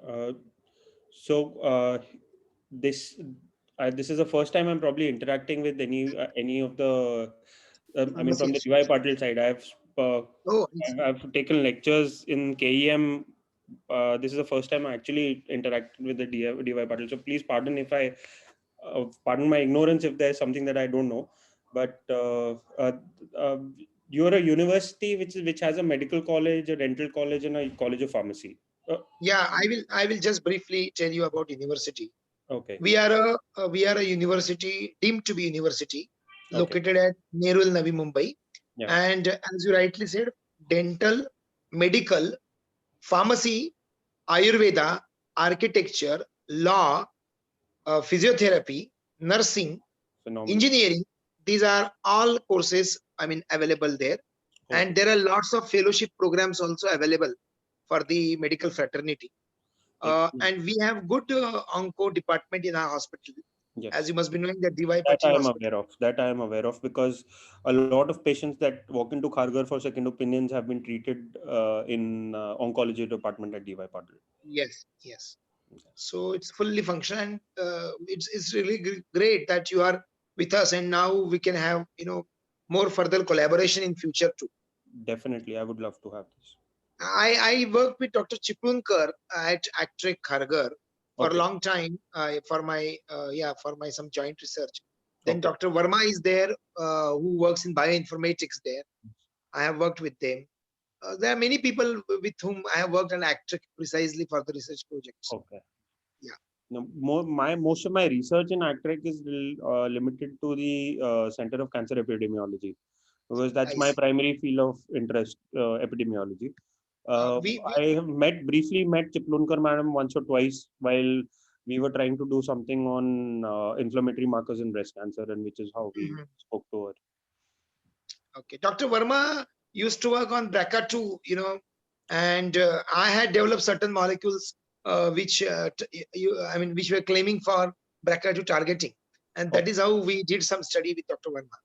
Uh, so this this is the first time I'm probably interacting with any of the. I mean, from the Pharmacies. DY Patil side, uh, Oh, I see. I've taken lectures in KEM. This is the first time I actually interacted with the DY Patil. So please pardon my ignorance if there's something that I don't know. But uh, you're a university which has a medical college, a dental college, and a college of pharmacy. Uh, Yeah, I will just briefly tell you about university. okay. We are a university deemed to be university Okay. located at Nerul, Navi Mumbai, Yeah. and as you rightly said, dental, medical, pharmacy, Ayurveda, architecture, law, physiotherapy, nursing, Phenomenal. engineering. These are all courses, I mean, available there. And Okay. there are lots of fellowship programs also available for the medical fraternity. Excellent. And we have good onco department in our hospital. As Yes. you must be knowing, the DY That I Patil am Hospital. aware of. That I am aware of because a lot of patients that walk into Kharghar for second opinions have been treated in oncology department at DY Patil. Yes, yes. So it's fully functional, and it's really great that you are with us, and now we can have more further collaboration in future too. Definitely, I would love to have this. I worked with Dr. Chiplunkar at Actrek Kharghar for a Okay. long time for my some joint research. Then Okay. Dr. Verma is there who works in bioinformatics there. I have worked with them. There are many people with whom I have worked on Actrek precisely for the research projects. Okay. Yeah, No, most of my research in ACTREC is limited to the Center of Cancer Epidemiology because that's I my see. primary field of interest, epidemiology. We I have briefly met Chiplunkar madam once or twice while we were trying to do something on inflammatory markers in breast cancer, and which is how we Mhm. spoke to her. Okay. Dr. Verma used to work on BRCA2, and I had developed certain molecules which were claiming for BRCA2 targeting. And that Okay. is how we did some study with Dr. Verma.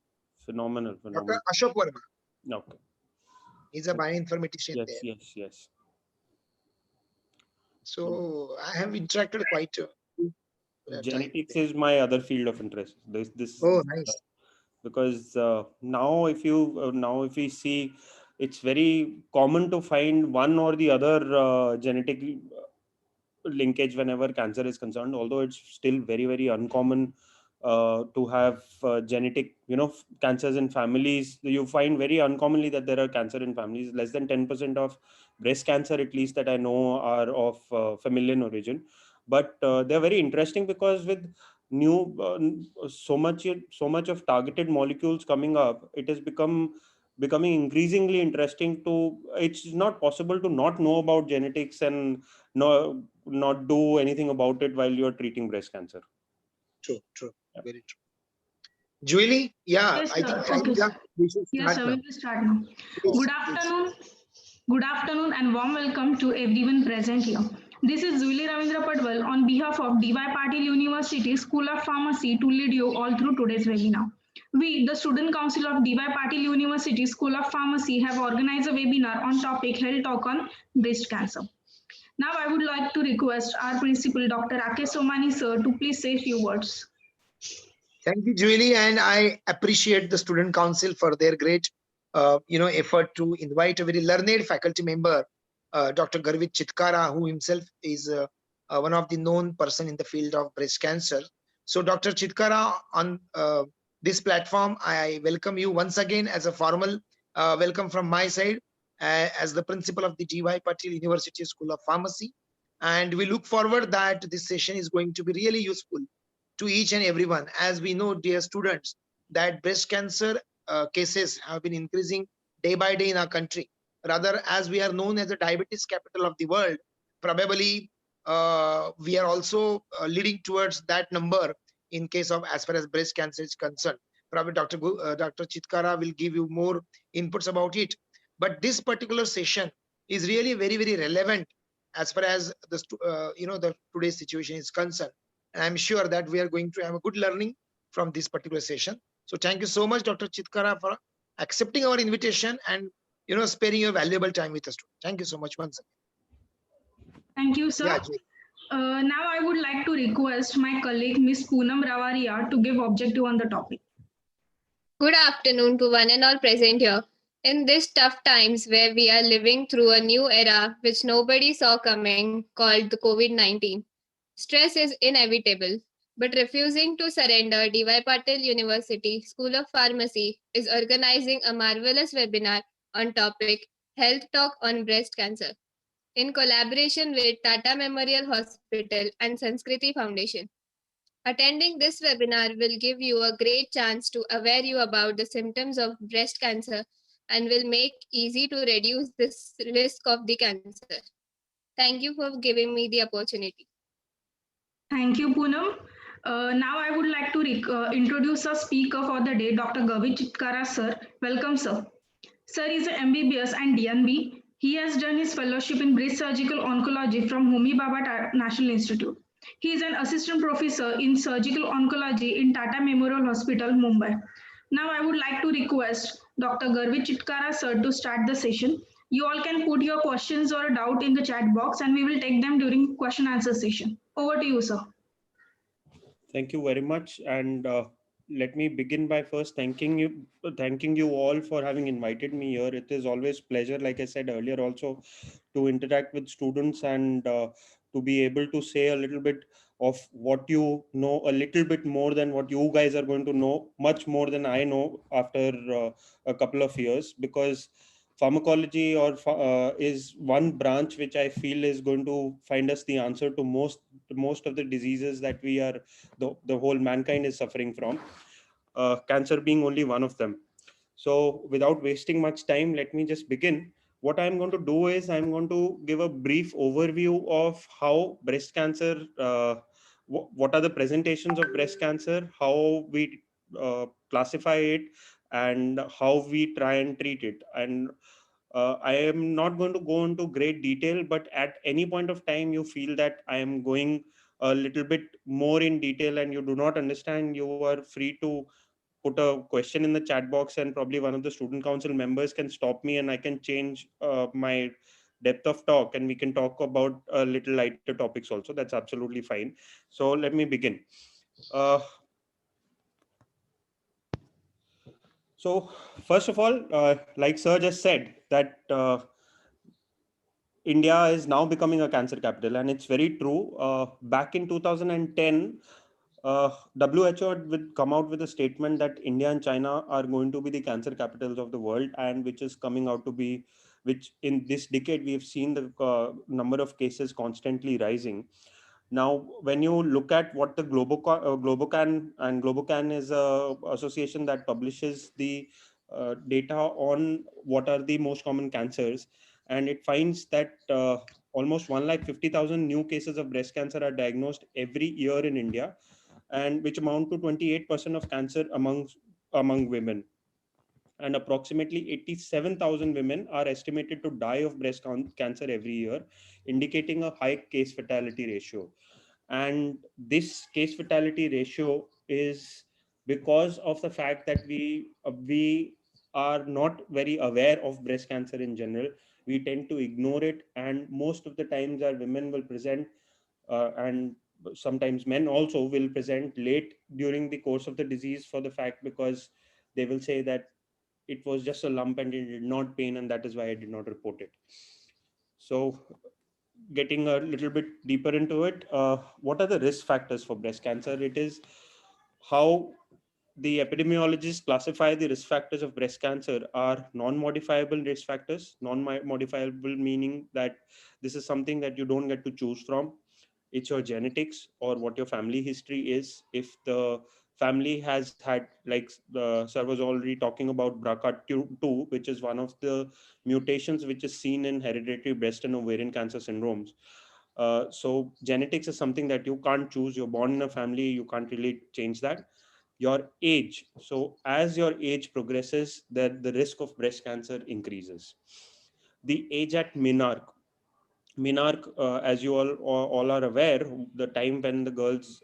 Phenomenal, Dr. phenomenal. Ashok Verma, Okay. he's a bioinformatician Yes, there. yes, yes. So I have interacted quite a time with Genetics them. is my other field of interest. This Oh, uh, nice. because now if we see, it's very common to find one or the other genetic linkage whenever cancer is concerned, although it's still very very uncommon to have genetic cancers in families. You find very uncommonly that there are cancer in families. Less than 10% of breast cancer, at least that I know, are of familial origin. But they're very interesting because with new so much of targeted molecules coming up, it has becoming increasingly interesting to. It's not possible to not know about genetics and not do anything about it while you're treating breast cancer. True, true. Yeah. Very true. Julie, yeah, Yes, I sir. think time Okay, is up. sir. We should Yes, start sir. We now. will start now. Please, Good please. afternoon. Good afternoon and warm welcome to everyone present here. This is Julie Ravindra Padwal on behalf of DY Patil University School of Pharmacy to lead you all through today's webinar. We, the Student Council of DY Patil University School of Pharmacy, have organized a webinar on topic Health Talk on Breast Cancer. Now I would like to request our principal, Dr. Rakesh Somani sir, to please say a few words. Thank you, Julie, and I appreciate the Student Council for their great, effort to invite a very learned faculty member, Dr. Garvit Chitkara, who himself is one of the known person in the field of breast cancer. So, Dr. Chitkara, on this platform, I welcome you once again as a formal welcome from my side, as the principal of the DY Patil University School of Pharmacy, and we look forward that this session is going to be really useful to each and everyone. As we know, dear students, that breast cancer cases have been increasing day by day in our country. Rather, as we are known as the diabetes capital of the world, probably we are also leading towards that number in case of as far as breast cancer is concerned. Probably Dr. Chitkara will give you more inputs about it. But this particular session is really very, very relevant as far as the today's situation is concerned. And I'm sure that we are going to have a good learning from this particular session. So thank you so much, Dr. Chitkara, for accepting our invitation and sparing your valuable time with us. Thank you so much once again. Thank you, sir. Yeah, Jay. Now I would like to request my colleague Miss Poonam Ravaria to give objective on the topic. Good afternoon to one and all present here. In these tough times where we are living through a new era which nobody saw coming, called the COVID 19, stress is inevitable. But refusing to surrender, DY Patil University School of Pharmacy is organizing a marvelous webinar on topic Health Talk on Breast Cancer in collaboration with Tata Memorial Hospital and Sanskriti Foundation. Attending this webinar will give you a great chance to aware you about the symptoms of breast cancer and will make easy to reduce this risk of the cancer. Thank you for giving me the opportunity. Thank you, Poonam. Now I would like to introduce our speaker for the day, Dr. Gavit Chitkara, sir. Welcome, sir. Sir is an MBBS and DNB. He has done his fellowship in breast surgical oncology from Homi Bhabha National Institute. He is an assistant professor in surgical oncology in Tata Memorial Hospital, Mumbai. Now I would like to request Dr. Garvit Chitkara, sir, to start the session. You all can put your questions or a doubt in the chat box and we will take them during question answer session. Over to you, sir. Thank you very much. And let me begin by first thanking you all for having invited me here. It is always pleasure, like I said earlier, also to interact with students and to be able to say a little bit of what you know, a little bit more than what you guys are going to know, much more than I know after a couple of years, because pharmacology is one branch which I feel is going to find us the answer to most of the diseases that the whole mankind is suffering from, cancer being only one of them. So without wasting much time, let me just begin. What I'm going to do is I'm going to give a brief overview of how breast cancer, what are the presentations of breast cancer, how we classify it, and how we try and treat it. And I am not going to go into great detail, but at any point of time you feel that I am going a little bit more in detail and you do not understand, you are free to put a question in the chat box, and probably one of the student council members can stop me and I can change my depth of talk, and we can talk about a little lighter topics also. That's absolutely fine. So let me begin. uh, so first of all, like sir just said, that India is now becoming a cancer capital, and it's very true. Back in 2010, WHO would come out with a statement that India and China are going to be the cancer capitals of the world, and which is coming out to be, which in this decade we have seen the number of cases constantly rising. Now, when you look at what the Globocan, and Globocan is a association that publishes the data on what are the most common cancers, and it finds that almost 150,000 new cases of breast cancer are diagnosed every year in India, and which amount to 28% of cancer among women. And approximately 87,000 women are estimated to die of cancer every year, indicating a high case fatality ratio. And this case fatality ratio is because of the fact that we are not very aware of breast cancer in general. We tend to ignore it, and most of the times our women will present, and sometimes men also will present late during the course of the disease, for the fact because they will say that it was just a lump and it did not pain, and that is why I did not report it. So getting a little bit deeper into it, what are the risk factors for breast cancer? It is how the epidemiologists classify the risk factors of breast cancer are non-modifiable risk factors. Non-modifiable meaning that this is something that you don't get to choose from. It's your genetics or what your family history is. If the family has had, like the sir was already talking about BRCA2, which is one of the mutations which is seen in hereditary breast and ovarian cancer syndromes. So genetics is something that you can't choose. You're born in a family, you can't really change that. Your age, so as your age progresses, the risk of breast cancer increases. The age at menarche, as you all are aware, the time when the girls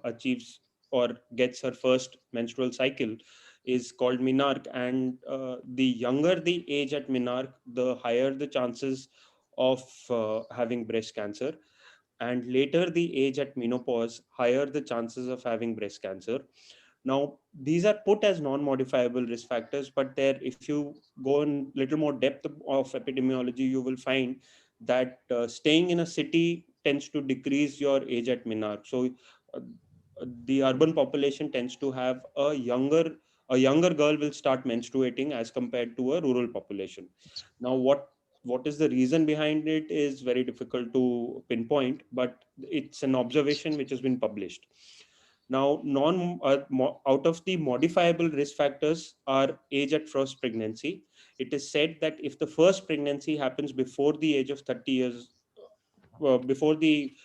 achieves or gets her first menstrual cycle is called menarche. And the younger the age at menarche, the higher the chances of having breast cancer. and later the age at menopause, higher the chances of having breast cancer. Now, these are put as non-modifiable risk factors, but there, if you go in little more depth of epidemiology, you will find that staying in a city tends to decrease your age at menarche. So, uh, the urban population tends to have a younger girl will start menstruating as compared to a rural population. Now, what is the reason behind it is very difficult to pinpoint, but it's an observation which has been published. Now, out of the modifiable risk factors are age at first pregnancy. It is said that if the first pregnancy happens before the age of 30 years, before the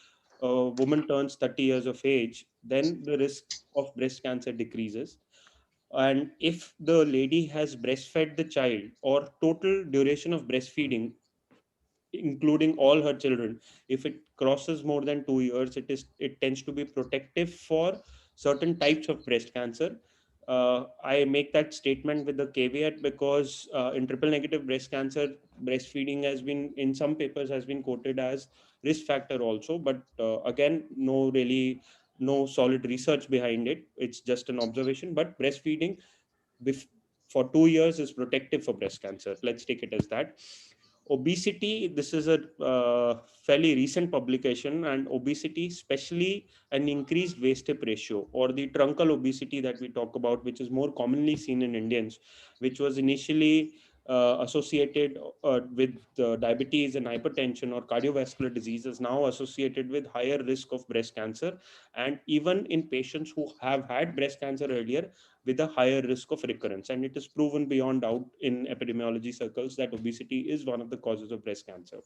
woman turns 30 years of age, then the risk of breast cancer decreases. And if the lady has breastfed the child, or total duration of breastfeeding including all her children, if it crosses more than 2 years, it tends to be protective for certain types of breast cancer. I make that statement with the caveat because in triple negative breast cancer, breastfeeding has been, in some papers, has been quoted as risk factor also, but again, no solid research behind it. It's just an observation. But breastfeeding bef- for 2 years is protective for breast cancer. Let's take it as that. Obesity, this is a fairly recent publication, and obesity, especially an increased waist hip ratio, or the truncal obesity that we talk about, which is more commonly seen in Indians, which was initially associated with diabetes and hypertension or cardiovascular diseases, now associated with higher risk of breast cancer, and even in patients who have had breast cancer earlier, with a higher risk of recurrence. And it is proven beyond doubt in epidemiology circles that obesity is one of the causes of breast cancer.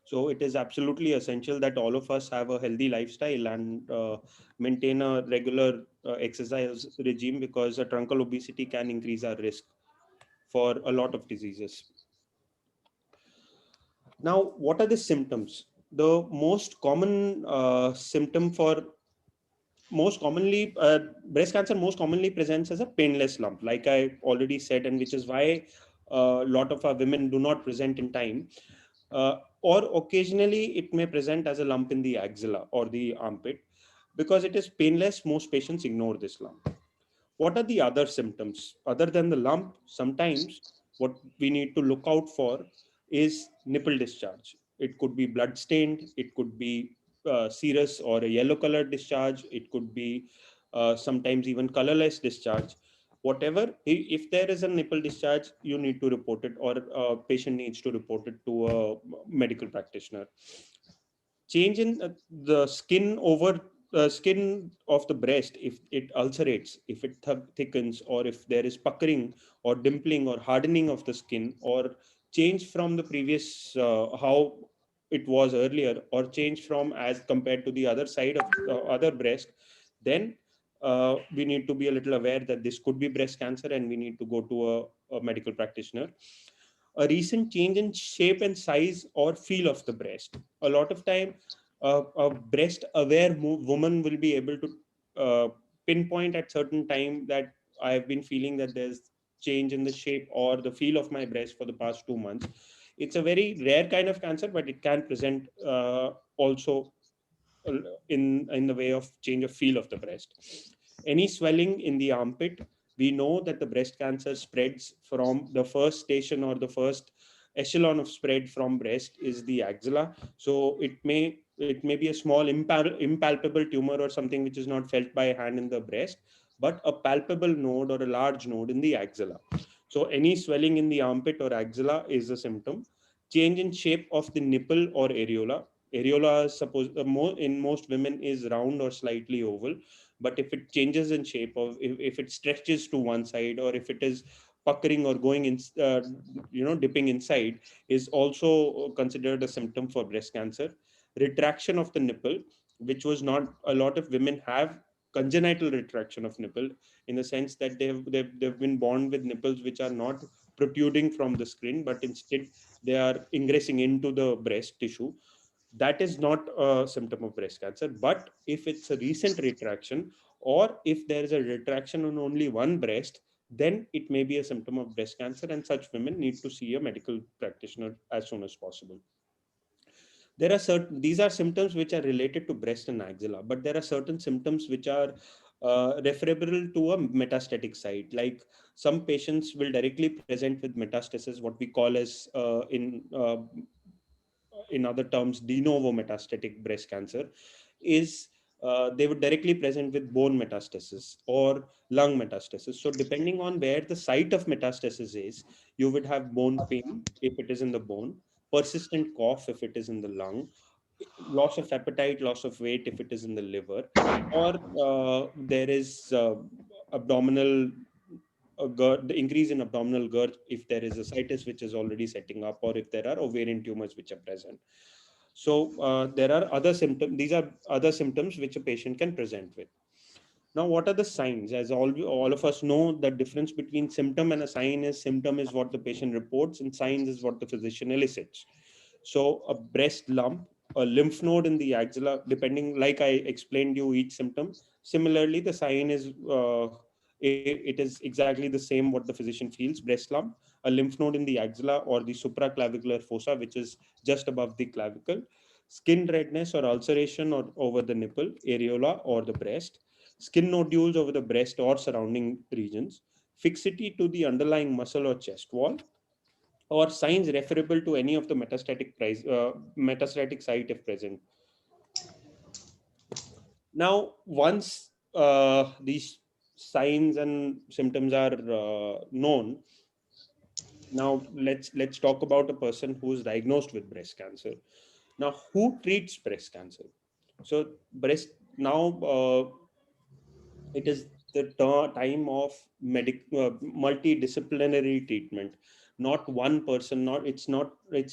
So it is absolutely essential that all of us have a healthy lifestyle and maintain a regular exercise regime, because a truncal obesity can increase our risk for a lot of diseases. Now, what are the symptoms? The most common symptom for most commonly breast cancer most commonly presents as a painless lump, like I already said, and which is why a lot of our women do not present in time. Or occasionally it may present as a lump in the axilla or the armpit. Because it is painless, most patients ignore this lump. What are the other symptoms other than the lump? Sometimes what we need to look out for is nipple discharge. It could be blood stained, it could be serous or a yellow colored discharge, it could be sometimes even colorless discharge. Whatever, if there is a nipple discharge, you need to report it, or a patient needs to report it to a medical practitioner. Change in the skin of the breast, if it ulcerates, if it thickens, or if there is puckering or dimpling or hardening of the skin, or change from the previous how it was earlier, or change from as compared to the other side of the other breast, then we need to be a little aware that this could be breast cancer, and we need to go to a medical practitioner. A recent change in shape and size or feel of the breast. A lot of time, a breast aware woman will be able to pinpoint at certain time that I have been feeling that there's change in the shape or the feel of my breast for the past 2 months. It's a very rare kind of cancer, but it can present also in the way of change of feel of the breast. Any swelling in the armpit, we know that the breast cancer spreads from the first station, or the first echelon of spread from breast is the axilla. So it may be a small impalpable tumor or something which is not felt by hand in the breast, but a palpable node or a large node in the axilla. So any swelling in the armpit or axilla is a symptom. Change in shape of the nipple or areola. Areola is in most women is round or slightly oval, but if it changes in shape, or if it stretches to one side, or if it is puckering or going in, dipping inside, is also considered a symptom for breast cancer. Retraction of the nipple, which was not a lot of women have congenital retraction of nipple, in the sense that they've been born with nipples which are not protruding from the skin, but instead they are ingressing into the breast tissue. That is not a symptom of breast cancer. But if it's a recent retraction, or if there is a retraction on only one breast, then it may be a symptom of breast cancer, and such women need to see a medical practitioner as soon as possible. There are certain, these are symptoms which are related to breast and axilla, but there are certain symptoms which are referable to a metastatic site. Like some patients will directly present with metastasis, what we call as in other terms, de novo metastatic breast cancer, is they would directly present with bone metastasis or lung metastasis. So depending on where the site of metastasis is, you would have bone pain if it is in the bone, persistent cough if it is in the lung, loss of appetite, loss of weight if it is in the liver, or there is abdominal the increase in abdominal girth if there is a cytus which is already setting up, or if there are ovarian tumors which are present. So there are other symptoms. These are other symptoms which a patient can present with. Now, what are the signs? As all of us know, the difference between symptom and a sign is symptom is what the patient reports, and signs is what the physician elicits. So, a breast lump, a lymph node in the axilla, depending, like I explained you each symptom. Similarly, the sign is it is exactly the same what the physician feels: breast lump, a lymph node in the axilla or the supraclavicular fossa, which is just above the clavicle, skin redness or ulceration or over the nipple, areola or the breast, skin nodules over the breast or surrounding regions, fixity to the underlying muscle or chest wall, or signs referable to any of the metastatic site if present. Now, once these signs and symptoms are known, now let's talk about a person who is diagnosed with breast cancer. Now, who treats breast cancer? So, breast now. It is the time of multidisciplinary treatment. Not one person, it's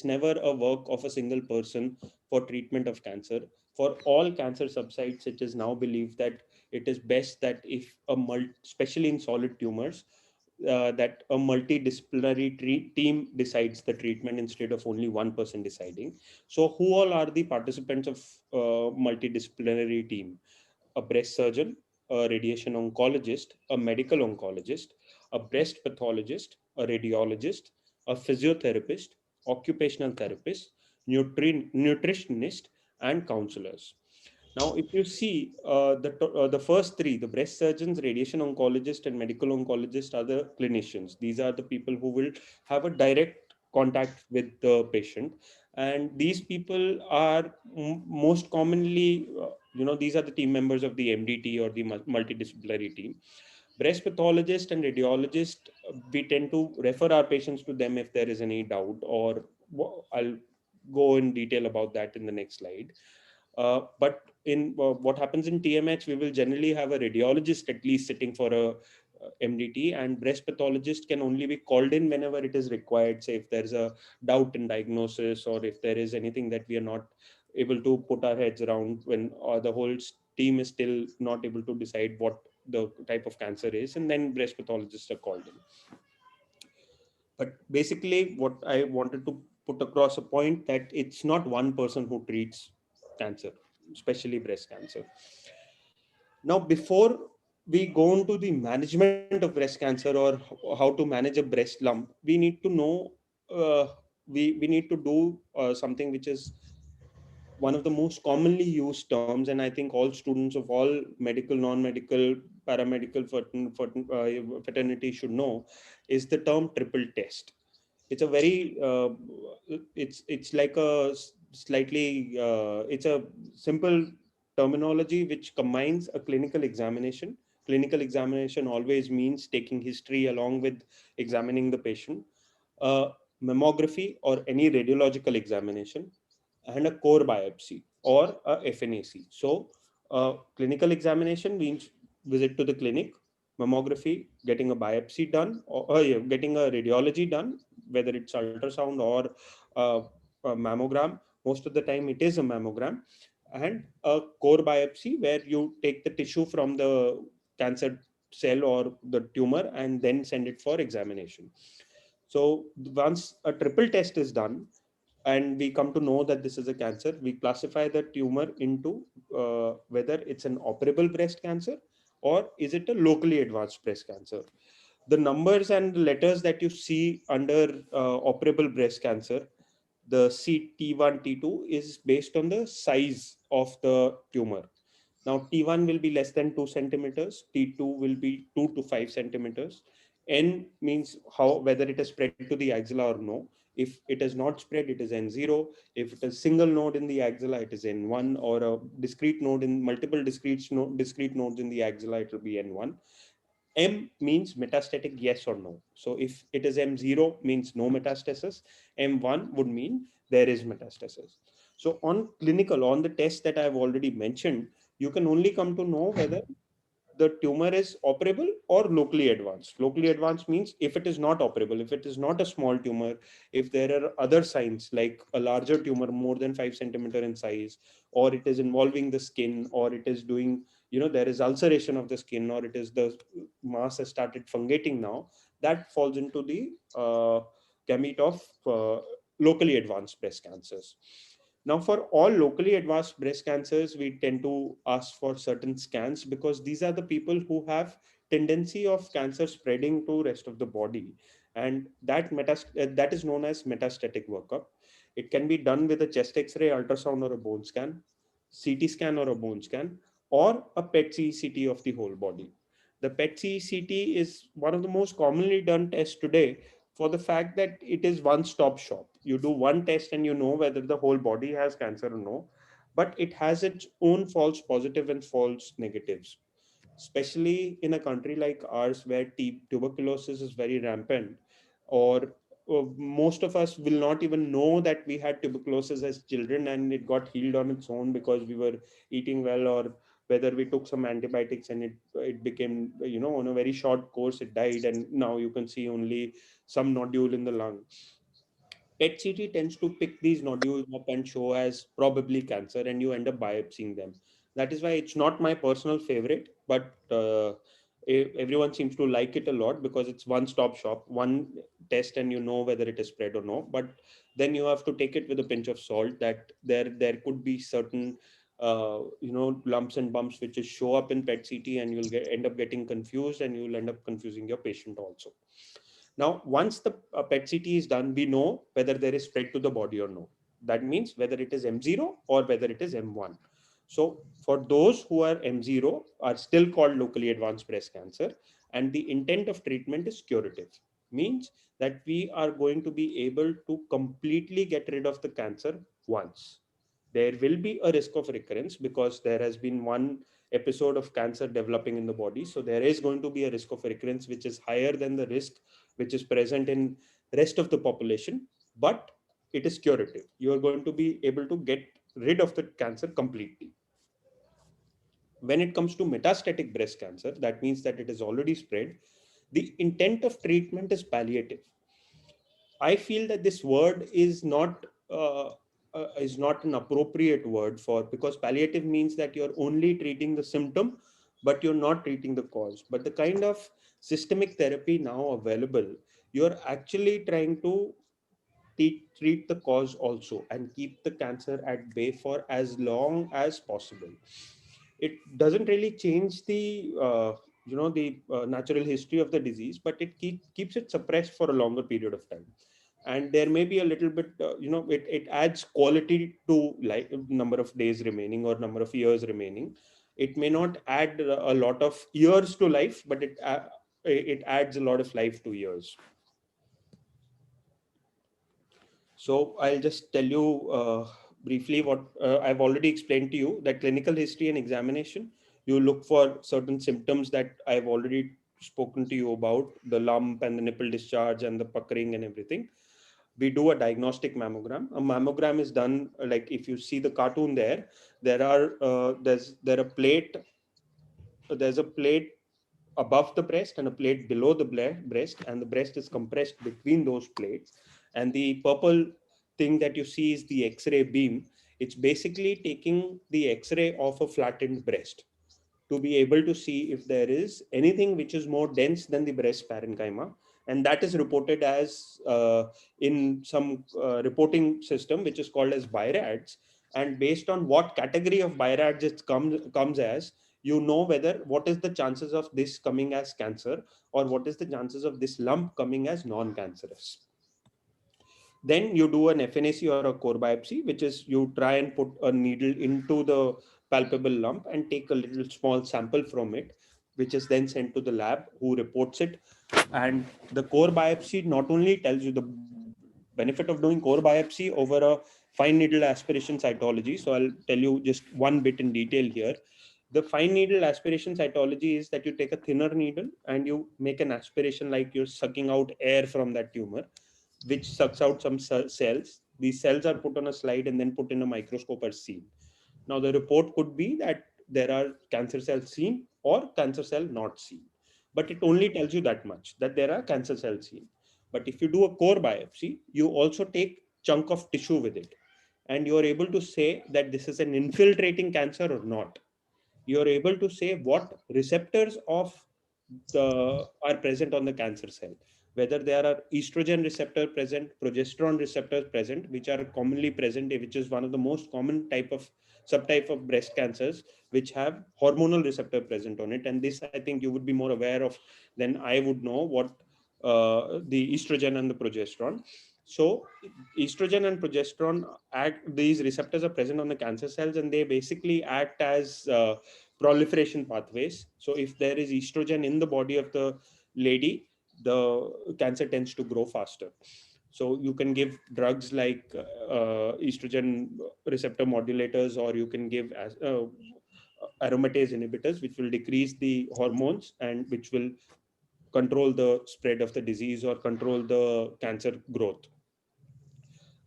never a work of a single person for treatment of cancer. For all cancer subsites, it is now believed that it is best that if especially in solid tumors, that a multidisciplinary team decides the treatment instead of only one person deciding. So who all are the participants of multidisciplinary team? A breast surgeon, a radiation oncologist, a medical oncologist, a breast pathologist, a radiologist, a physiotherapist, occupational therapist, nutritionist, and counselors. Now, if you see the first three, the breast surgeons, radiation oncologist, and medical oncologist are the clinicians. These are the people who will have a direct contact with the patient, and these people are most commonly, these are the team members of the MDT or the multidisciplinary team. Breast pathologist and radiologist, we tend to refer our patients to them if there is any doubt, or I'll go in detail about that in the next slide. But in what happens in TMH, we will generally have a radiologist at least sitting for a MDT, and breast pathologist can only be called in whenever it is required. Say if there's a doubt in diagnosis, or if there is anything that we are not able to put our heads around, when the whole team is still not able to decide what the type of cancer is, and then breast pathologists are called in. But basically, what I wanted to put across a point that it's not one person who treats cancer, especially breast cancer. Now, before we go into the management of breast cancer or how to manage a breast lump, we need to know, uh, we need to do something which is one of the most commonly used terms, and I think all students of all medical, non-medical, paramedical fraternity should know, is the term triple test. It's a very it's like a slightly it's a simple terminology which combines a clinical examination always means taking history along with examining the patient, uh, mammography or any radiological examination, and a core biopsy or a FNAC. So clinical examination means visit to the clinic, mammography, getting a biopsy done, or yeah, getting a radiology done, whether it's ultrasound or a mammogram. Most of the time it is a mammogram, and a core biopsy where you take the tissue from the cancer cell or the tumor and then send it for examination. So once a triple test is done and we come to know that this is a cancer, we classify the tumor into whether it's an operable breast cancer or is it a locally advanced breast cancer. The numbers and the letters that you see under operable breast cancer, The T1, T2 is based on the size of the tumor. Now, T1 will be less than 2 centimeters, T2 will be 2 to 5 centimeters. N means how whether it has spread to the axilla or no. If it is not spread, it is N0. If it is single node in the axilla, it is N1, or a discrete node in multiple discrete nodes in the axilla, it will be N1. M means metastatic, yes or no. So if it is M0 means no metastasis, M1 would mean there is metastasis. So on clinical, on the test that I've already mentioned, you can only come to know whether the tumor is operable or locally advanced. Locally advanced means if it is not operable, if it is not a small tumor, if there are other signs like a larger tumor more than 5 centimeter in size, or it is involving the skin, or it is doing, there is ulceration of the skin, or it is the mass has started fungating now, that falls into the gamut of locally advanced breast cancers. Now, for all locally advanced breast cancers, we tend to ask for certain scans because these are the people who have tendency of cancer spreading to rest of the body, and that is known as metastatic workup. It can be done with a chest X-ray, ultrasound, or a bone scan, CT scan or a bone scan, or a PET CECT of the whole body. The PET CECT is one of the most commonly done tests today for the fact that it is one-stop shop. You do one test and you know whether the whole body has cancer or no, but it has its own false positive and false negatives, especially in a country like ours where tuberculosis is very rampant, or most of us will not even know that we had tuberculosis as children and it got healed on its own because we were eating well, or whether we took some antibiotics and it became, on a very short course it died, and now you can see only some nodule in the lung. PET-CT tends to pick these nodules up and show as probably cancer, and you end up biopsying them. That is why it's not my personal favorite, but everyone seems to like it a lot because it's one-stop shop, one test, and you know whether it is spread or no. But then you have to take it with a pinch of salt that there could be certain lumps and bumps which just show up in PET-CT, and you'll end up getting confused, and you'll end up confusing your patient also. Now, once the PET-CT is done, we know whether there is spread to the body or no. That means whether it is M0 or whether it is M1. So for those who are M0 are still called locally advanced breast cancer, and the intent of treatment is curative. Means that we are going to be able to completely get rid of the cancer once. There will be a risk of recurrence because there has been one episode of cancer developing in the body. So there is going to be a risk of recurrence, which is higher than the risk which is present in rest of the population, but it is curative. You are going to be able to get rid of the cancer completely. When it comes to metastatic breast cancer, that means that it is already spread. The intent of treatment is palliative. I feel that this word is not an appropriate word for, because palliative means that you're only treating the symptom, but you're not treating the cause. But the kind of systemic therapy now available, you're actually trying to treat the cause also and keep the cancer at bay for as long as possible. It doesn't really change the natural history of the disease, but it keeps it suppressed for a longer period of time. And there may be a little bit, it adds quality to life, number of days remaining or number of years remaining. It may not add a lot of years to life, but it adds a lot of life to years. So I'll just tell you briefly what I've already explained to you, that clinical history and examination, you look for certain symptoms that I've already spoken to you about, the lump and the nipple discharge and the puckering and everything. We do a diagnostic mammogram. A mammogram is done, like if you see the cartoon there, there's a plate above the breast and a plate below the breast, and the breast is compressed between those plates, and the purple thing that you see is the X-ray beam. It's basically taking the X-ray of a flattened breast to be able to see if there is anything which is more dense than the breast parenchyma, and that is reported as in some reporting system which is called as BIRADS. And based on what category of BIRADS it comes as, you know whether what is the chances of this coming as cancer or what is the chances of this lump coming as non-cancerous. Then you do an FNAC or a core biopsy, which is you try and put a needle into the palpable lump and take a little small sample from it, which is then sent to the lab who reports it. And the core biopsy not only tells you the benefit of doing core biopsy over a fine needle aspiration cytology. So I'll tell you just one bit in detail here. The fine needle aspiration cytology is that you take a thinner needle and you make an aspiration like you're sucking out air from that tumor, which sucks out some cells. These cells are put on a slide and then put in a microscope as seen. Now, the report could be that there are cancer cells seen or cancer cell not seen, but it only tells you that much, that there are cancer cells seen. But if you do a core biopsy, you also take chunk of tissue with it, and you are able to say that this is an infiltrating cancer or not. You are able to say what receptors of the are present on the cancer cell, whether there are estrogen receptor present, progesterone receptors present, which are commonly present, which is one of the most common subtype of breast cancers, which have hormonal receptor present on it. And this, I think you would be more aware of than I would know what the estrogen and the progesterone. So estrogen and progesterone these receptors are present on the cancer cells, and they basically act as proliferation pathways. So if there is estrogen in the body of the lady, the cancer tends to grow faster. So you can give drugs like estrogen receptor modulators, or you can give aromatase inhibitors, which will decrease the hormones and which will control the spread of the disease or control the cancer growth.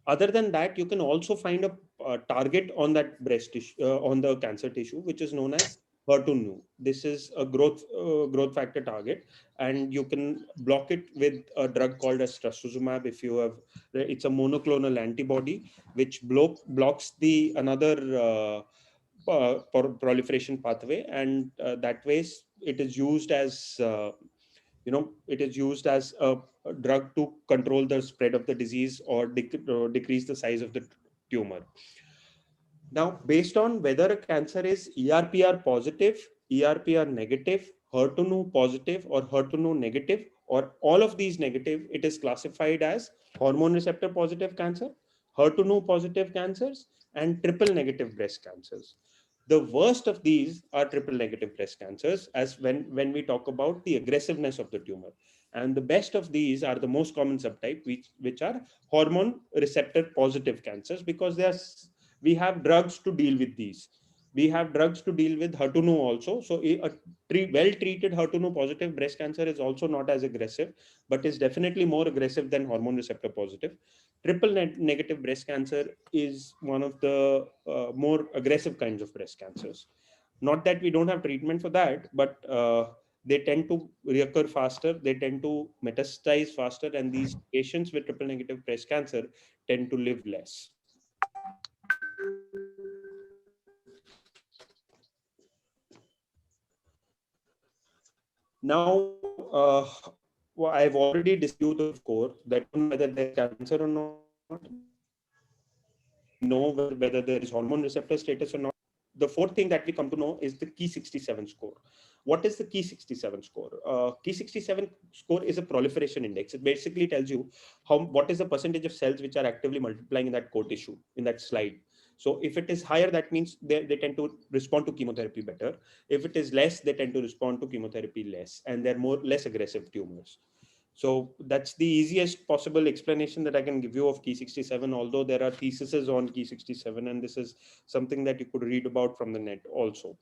Other than that, you can also find a target on that breast tissue, on the cancer tissue, which is known as HER2/neu. This is a growth factor target, and you can block it with a drug called as trastuzumab. If you have, it's a monoclonal antibody which blocks the another proliferation pathway, and that way it is used as it is used as a drug to control the spread of the disease or decrease the size of the tumor. Now, based on whether a cancer is ERPR positive, ERPR negative, HER2/neu positive, or HER2/neu negative, or all of these negative, it is classified as hormone receptor positive cancer, HER2/neu positive cancers, and triple negative breast cancers. The worst of these are triple negative breast cancers, as when we talk about the aggressiveness of the tumor. And the best of these are the most common subtype, which are hormone receptor positive cancers, because we have drugs to deal with these. We have drugs to deal with HER2/neu also. So well-treated HER2/neu positive breast cancer is also not as aggressive, but is definitely more aggressive than hormone receptor positive. Triple negative breast cancer is one of the more aggressive kinds of breast cancers. Not that we don't have treatment for that, but they tend to reoccur faster, they tend to metastasize faster, and these patients with triple negative breast cancer tend to live less. Now, well, I've already discussed the score that we know whether there's cancer or not. We know whether there is hormone receptor status or not. The fourth thing that we come to know is the Key 67 score. What is the Key 67 score? Key 67 score is a proliferation index. It basically tells you what is the percentage of cells which are actively multiplying in that core tissue, in that slide. So if it is higher, that means they tend to respond to chemotherapy better. If it is less, they tend to respond to chemotherapy less, and they're less aggressive tumors. So that's the easiest possible explanation that I can give you of Key 67, although there are theses on Key 67, and this is something that you could read about from the net also.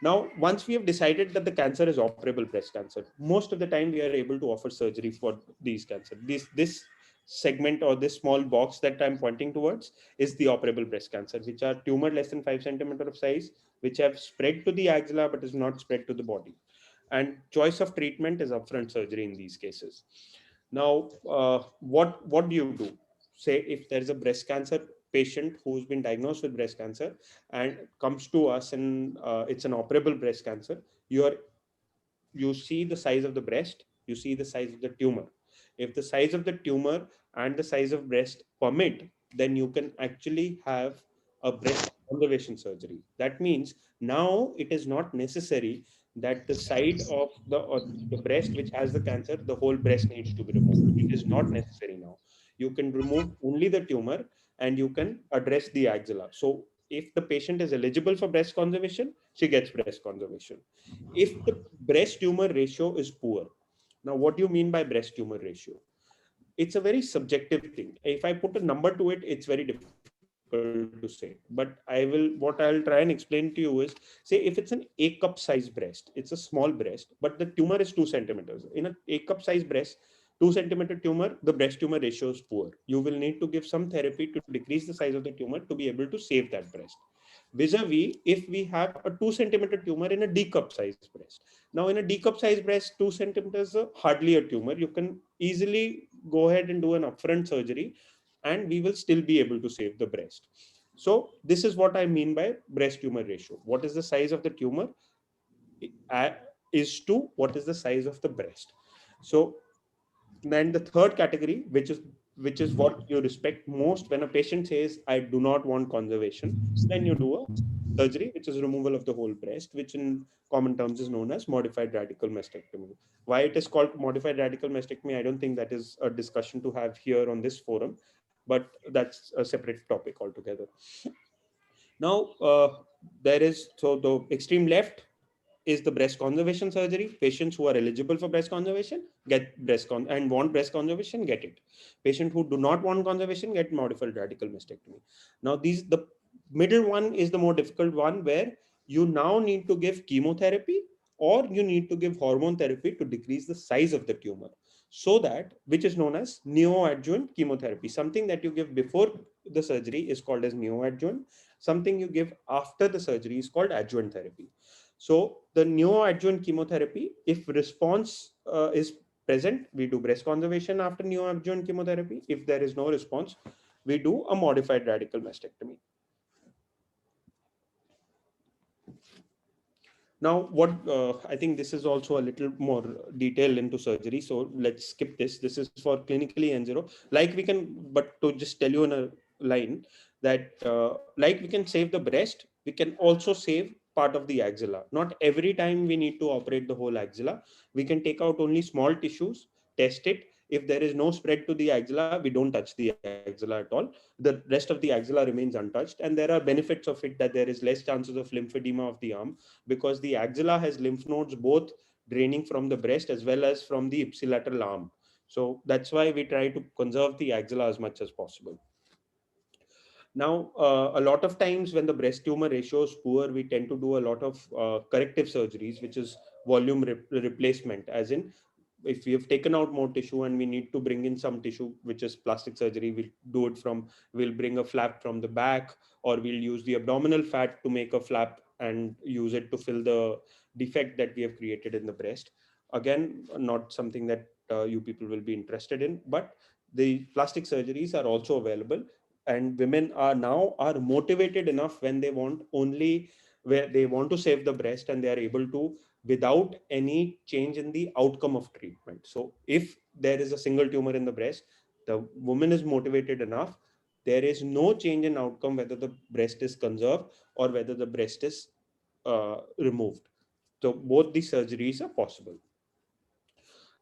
Now, once we have decided that the cancer is operable breast cancer, most of the time we are able to offer surgery for these cancer. This segment or this small box that I'm pointing towards is the operable breast cancer, which are tumor less than 5 centimeter of size, which have spread to the axilla but is not spread to the body. And choice of treatment is upfront surgery in these cases. Now, what do you do? Say if there is a breast cancer patient who's been diagnosed with breast cancer and comes to us, and it's an operable breast cancer, you see the size of the breast, you see the size of the tumor. If the size of the tumor and the size of breast permit, then you can actually have a breast conservation surgery. That means now it is not necessary that the side of the breast which has the cancer, the whole breast needs to be removed. It is not necessary now. You can remove only the tumor and you can address the axilla. So if the patient is eligible for breast conservation, she gets breast conservation. If the breast tumor ratio is poor, now what do you mean by breast tumor ratio? It's a very subjective thing. If I put a number to it, it's very difficult to say. But what I'll try and explain to you is, say if it's an A cup size breast, it's a small breast, but the tumor is 2 centimeters. In a A cup size breast, 2 centimeter tumor, the breast tumor ratio is poor. You will need to give some therapy to decrease the size of the tumor to be able to save that breast. Vis-a-vis, if we have a 2 centimeter tumor in a D cup size breast. Now, in a D cup size breast, 2 centimeters is hardly a tumor. You can easily go ahead and do an upfront surgery, and we will still be able to save the breast. So, this is what I mean by breast tumor ratio. What is the size of the tumor is to what is the size of the breast. So, then the third category, which is what you respect most, when a patient says, I do not want conservation, then you do a surgery, which is removal of the whole breast, which in common terms is known as modified radical mastectomy. Why it is called modified radical mastectomy, I don't think that is a discussion to have here on this forum, but that's a separate topic altogether. Now, there is, so the extreme left is the breast conservation surgery. Patients who are eligible for breast conservation get and want breast conservation get it. Patients who do not want conservation get modified radical mastectomy. Now, the middle one is the more difficult one, where you now need to give chemotherapy or you need to give hormone therapy to decrease the size of the tumor. So that, which is known as neoadjuvant chemotherapy. Something that you give before the surgery is called as neoadjuvant. Something you give after the surgery is called adjuvant therapy. So the neoadjuvant chemotherapy, if response is present, we do breast conservation after neoadjuvant chemotherapy. If there is no response, we do a modified radical mastectomy. Now, what I think this is also a little more detail into surgery. So let's skip this. This is for clinically N0. Like we can, but to just tell you in a line that like we can save the breast, we can also save part of the axilla. Not every time we need to operate the whole axilla. We can take out only small tissues, test it. If there is no spread to the axilla, we don't touch the axilla at all. The rest of the axilla remains untouched. And there are benefits of it, that there is less chances of lymphedema of the arm, because the axilla has lymph nodes both draining from the breast as well as from the ipsilateral arm. So that's why we try to conserve the axilla as much as possible. Now, a lot of times when the breast tumor ratio is poor, we tend to do a lot of corrective surgeries, which is volume replacement, as in if we have taken out more tissue and we need to bring in some tissue, which is plastic surgery, we'll bring a flap from the back, or we'll use the abdominal fat to make a flap and use it to fill the defect that we have created in the breast. Again, not something that you people will be interested in, but the plastic surgeries are also available, and women are motivated enough when they want only, where they want to save the breast, and they are able to without any change in the outcome of treatment. So if there is a single tumor in the breast, the woman is motivated enough, there is no change in outcome whether the breast is conserved or whether the breast is removed. So both the surgeries are possible.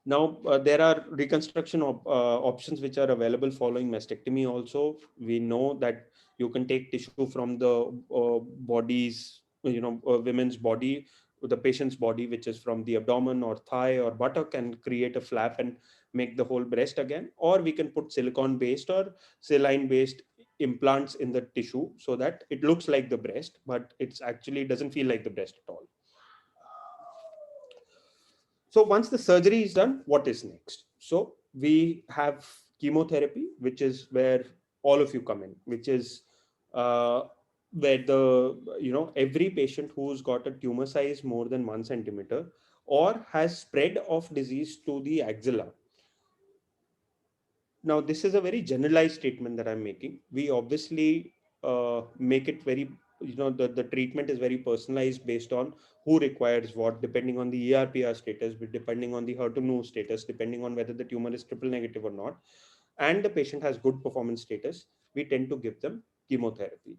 Now, there are reconstruction options which are available following mastectomy also. We know that you can take tissue from the bodies, women's body, the patient's body, which is from the abdomen or thigh or buttock, and create a flap and make the whole breast again. Or we can put silicone-based or saline-based implants in the tissue so that it looks like the breast, but it's actually doesn't feel like the breast at all. So once the surgery is done, what is next? So we have chemotherapy, which is where all of you come in, which is where every patient who's got a tumor size more than 1 centimeter or has spread of disease to the axilla. Now, this is a very generalized statement that I'm making. We obviously make it very, the treatment is very personalized based on who requires what, depending on the ERPR status, depending on the HER2/neu status, depending on whether the tumor is triple negative or not, and the patient has good performance status, we tend to give them chemotherapy.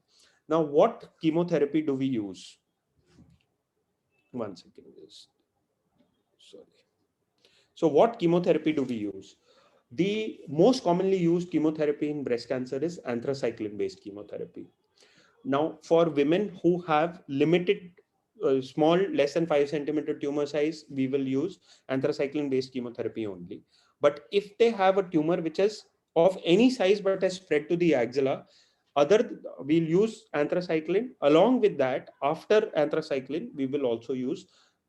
Now, what chemotherapy do we use? One second, sorry. So what chemotherapy do we use? The most commonly used chemotherapy in breast cancer is anthracycline-based chemotherapy. Now, for women who have limited, small, less than 5 centimeter tumor size, we will use anthracycline-based chemotherapy only. But if they have a tumor which is of any size but has spread to the axilla, we'll use anthracycline. Along with that, after anthracycline, we will also use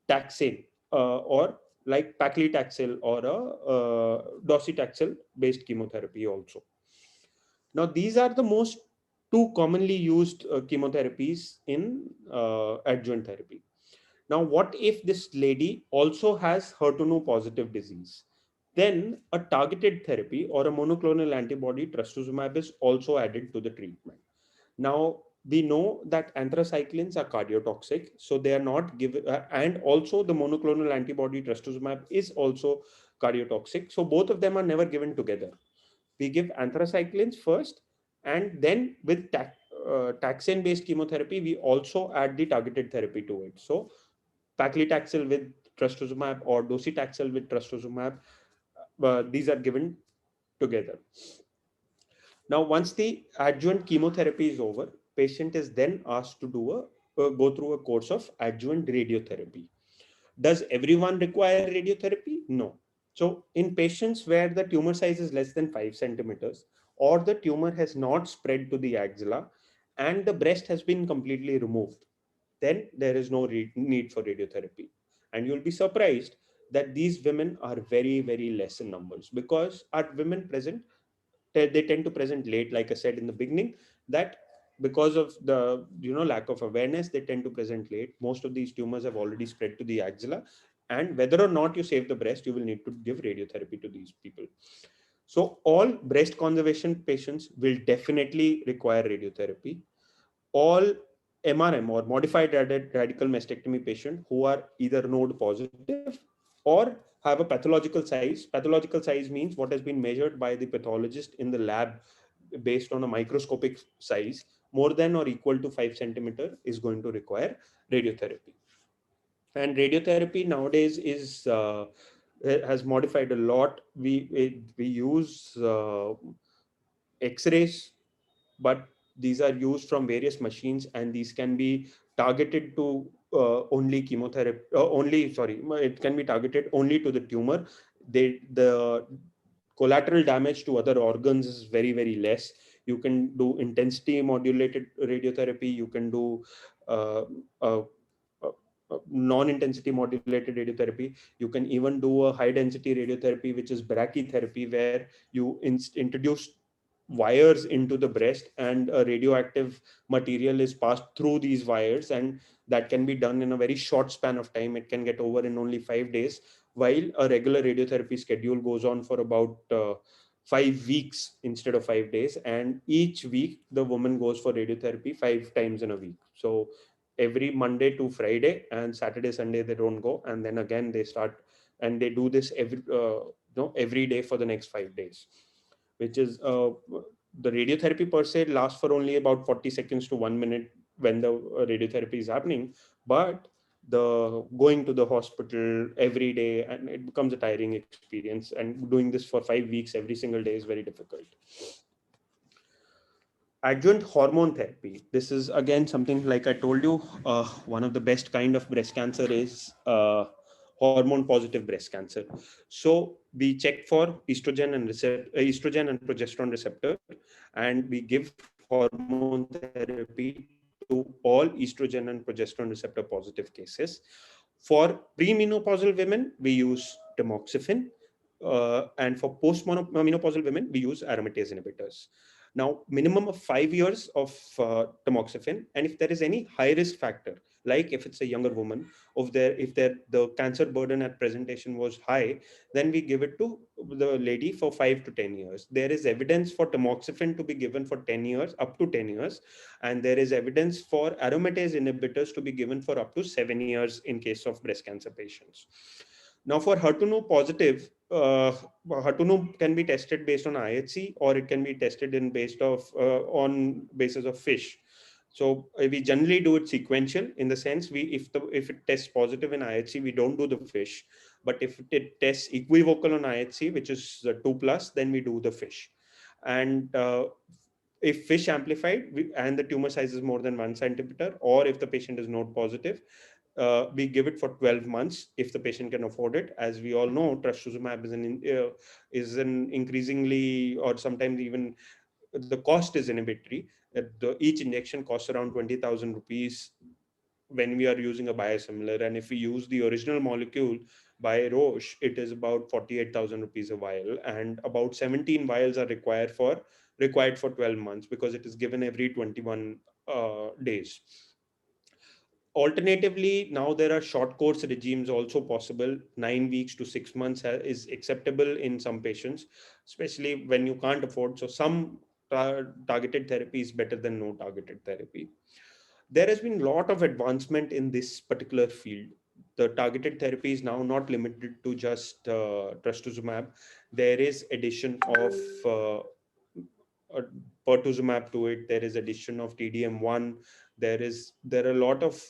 taxane, or like paclitaxel or a docetaxel based chemotherapy also. Now, these are the most two commonly used chemotherapies in adjuvant therapy. Now, what if this lady also has HER2 positive disease? Then a targeted therapy or a monoclonal antibody trastuzumab is also added to the treatment. Now, we know that anthracyclines are cardiotoxic, so they are not given, and also the monoclonal antibody trastuzumab is also cardiotoxic. So both of them are never given together. We give anthracyclines first, and then with taxane based chemotherapy, we also add the targeted therapy to it. So paclitaxel with trastuzumab or docetaxel with trastuzumab, these are given together. Now, once the adjuvant chemotherapy is over, patient is then asked to go through a course of adjuvant radiotherapy. Does everyone require radiotherapy? No. So in patients where the tumor size is less than 5 centimeters, or the tumor has not spread to the axilla and the breast has been completely removed, then there is no need for radiotherapy. And you'll be surprised that these women are very, very less in numbers, because our women present, they tend to present late, like I said in the beginning, that because of the lack of awareness, they tend to present late. Most of these tumors have already spread to the axilla, and whether or not you save the breast, you will need to give radiotherapy to these people. So all breast conservation patients will definitely require radiotherapy. All MRM or modified radical mastectomy patient who are either node positive or have a pathological size means what has been measured by the pathologist in the lab based on a microscopic size more than or equal to 5 centimeter is going to require radiotherapy. And radiotherapy nowadays is has modified a lot. We use X-rays, but these are used from various machines, and these can be targeted to only chemotherapy. It can be targeted only to the tumor. The collateral damage to other organs is very, very less. You can do intensity modulated radiotherapy. You can do uh, uh, non-intensity modulated radiotherapy. You can even do a high density radiotherapy, which is brachytherapy, where you introduce wires into the breast and a radioactive material is passed through these wires, and that can be done in a very short span of time. It can get over in only 5 days, while a regular radiotherapy schedule goes on for about 5 weeks instead of 5 days, and each week the woman goes for radiotherapy 5 times in a week. So every Monday to Friday, and Saturday Sunday they don't go, and then again they start, and they do this every day for the next 5 days, which is the radiotherapy per se lasts for only about 40 seconds to 1 minute when the radiotherapy is happening. But the going to the hospital every day, and it becomes a tiring experience, and doing this for 5 weeks every single day is very difficult. Adjunct hormone therapy. This is again something, like I told you, one of the best kind of breast cancer is hormone positive breast cancer. So we check for estrogen and progesterone receptor, and we give hormone therapy to all estrogen and progesterone receptor positive cases. For premenopausal women, we use tamoxifen, and for postmenopausal women, we use aromatase inhibitors. Now, minimum of 5 years of tamoxifen, and if there is any high risk factor, like if it's a younger woman, if the cancer burden at presentation was high, then we give it to the lady for 5 to 10 years. There is evidence for tamoxifen to be given for 10 years, up to 10 years, and there is evidence for aromatase inhibitors to be given for up to 7 years in case of breast cancer patients. Now, for HER2 positive, HER2 can be tested based on IHC, or it can be tested in based of on basis of FISH. So we generally do it sequential, in the sense if it tests positive in IHC, we don't do the fish. But if it tests equivocal on IHC, which is 2+, then we do the fish. And if fish amplified and the tumor size is more than 1 centimeter, or if the patient is node positive, we give it for 12 months if the patient can afford it. As we all know, trastuzumab is an increasingly, or sometimes even the cost is inhibitory. Each injection costs around 20,000 rupees when we are using a biosimilar. And if we use the original molecule by Roche, it is about 48,000 rupees a vial, and about 17 vials are required for 12 months, because it is given every 21 days. Alternatively, now there are short course regimes also possible. 9 weeks to 6 months is acceptable in some patients, especially when you can't afford. So some targeted therapy is better than no targeted therapy. There has been a lot of advancement in this particular field. The targeted therapy is now not limited to just trastuzumab. There is addition of uh, pertuzumab to it. There is addition of TDM1. There are a lot of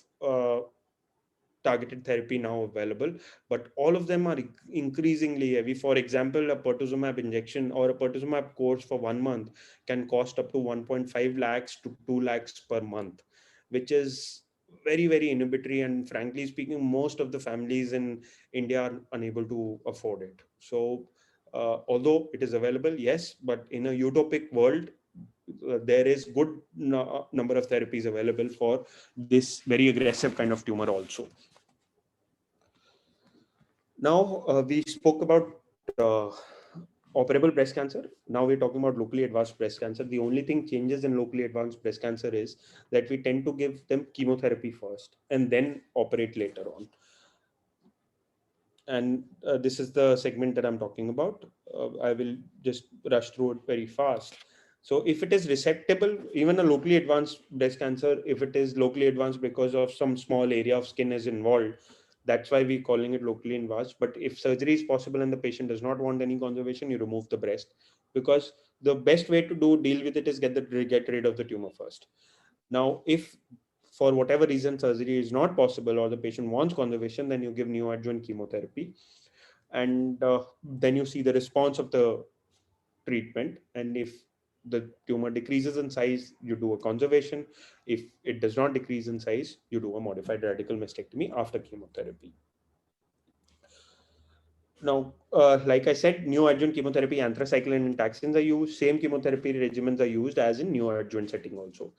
targeted therapy now available, but all of them are increasingly heavy. For example, a pertuzumab injection or a pertuzumab course for 1 month can cost up to 1.5 lakhs to 2 lakhs per month, which is very, very inhibitory. And frankly speaking, most of the families in India are unable to afford it. So, although it is available, yes, but in a utopic world, there is good number of therapies available for this very aggressive kind of tumor also. Now, we spoke about operable breast cancer. Now we're talking about locally advanced breast cancer. The only thing changes in locally advanced breast cancer is that we tend to give them chemotherapy first and then operate later on. And this is the segment that I'm talking about. I will just rush through it very fast. So if it is resectable, even a locally advanced breast cancer, if it is locally advanced because of some small area of skin is involved, that's why we're calling it locally advanced. But if surgery is possible and the patient does not want any conservation, you remove the breast, because the best way to deal with it is get rid of the tumor first. Now, if for whatever reason surgery is not possible or the patient wants conservation, then you give neoadjuvant chemotherapy, and then you see the response of the treatment. And if the tumor decreases in size, you do a conservation. If it does not decrease in size, you do a modified radical mastectomy after chemotherapy. Now, like I said, neoadjuvant chemotherapy, anthracycline and taxanes are used. Same chemotherapy regimens are used as in neoadjuvant setting also.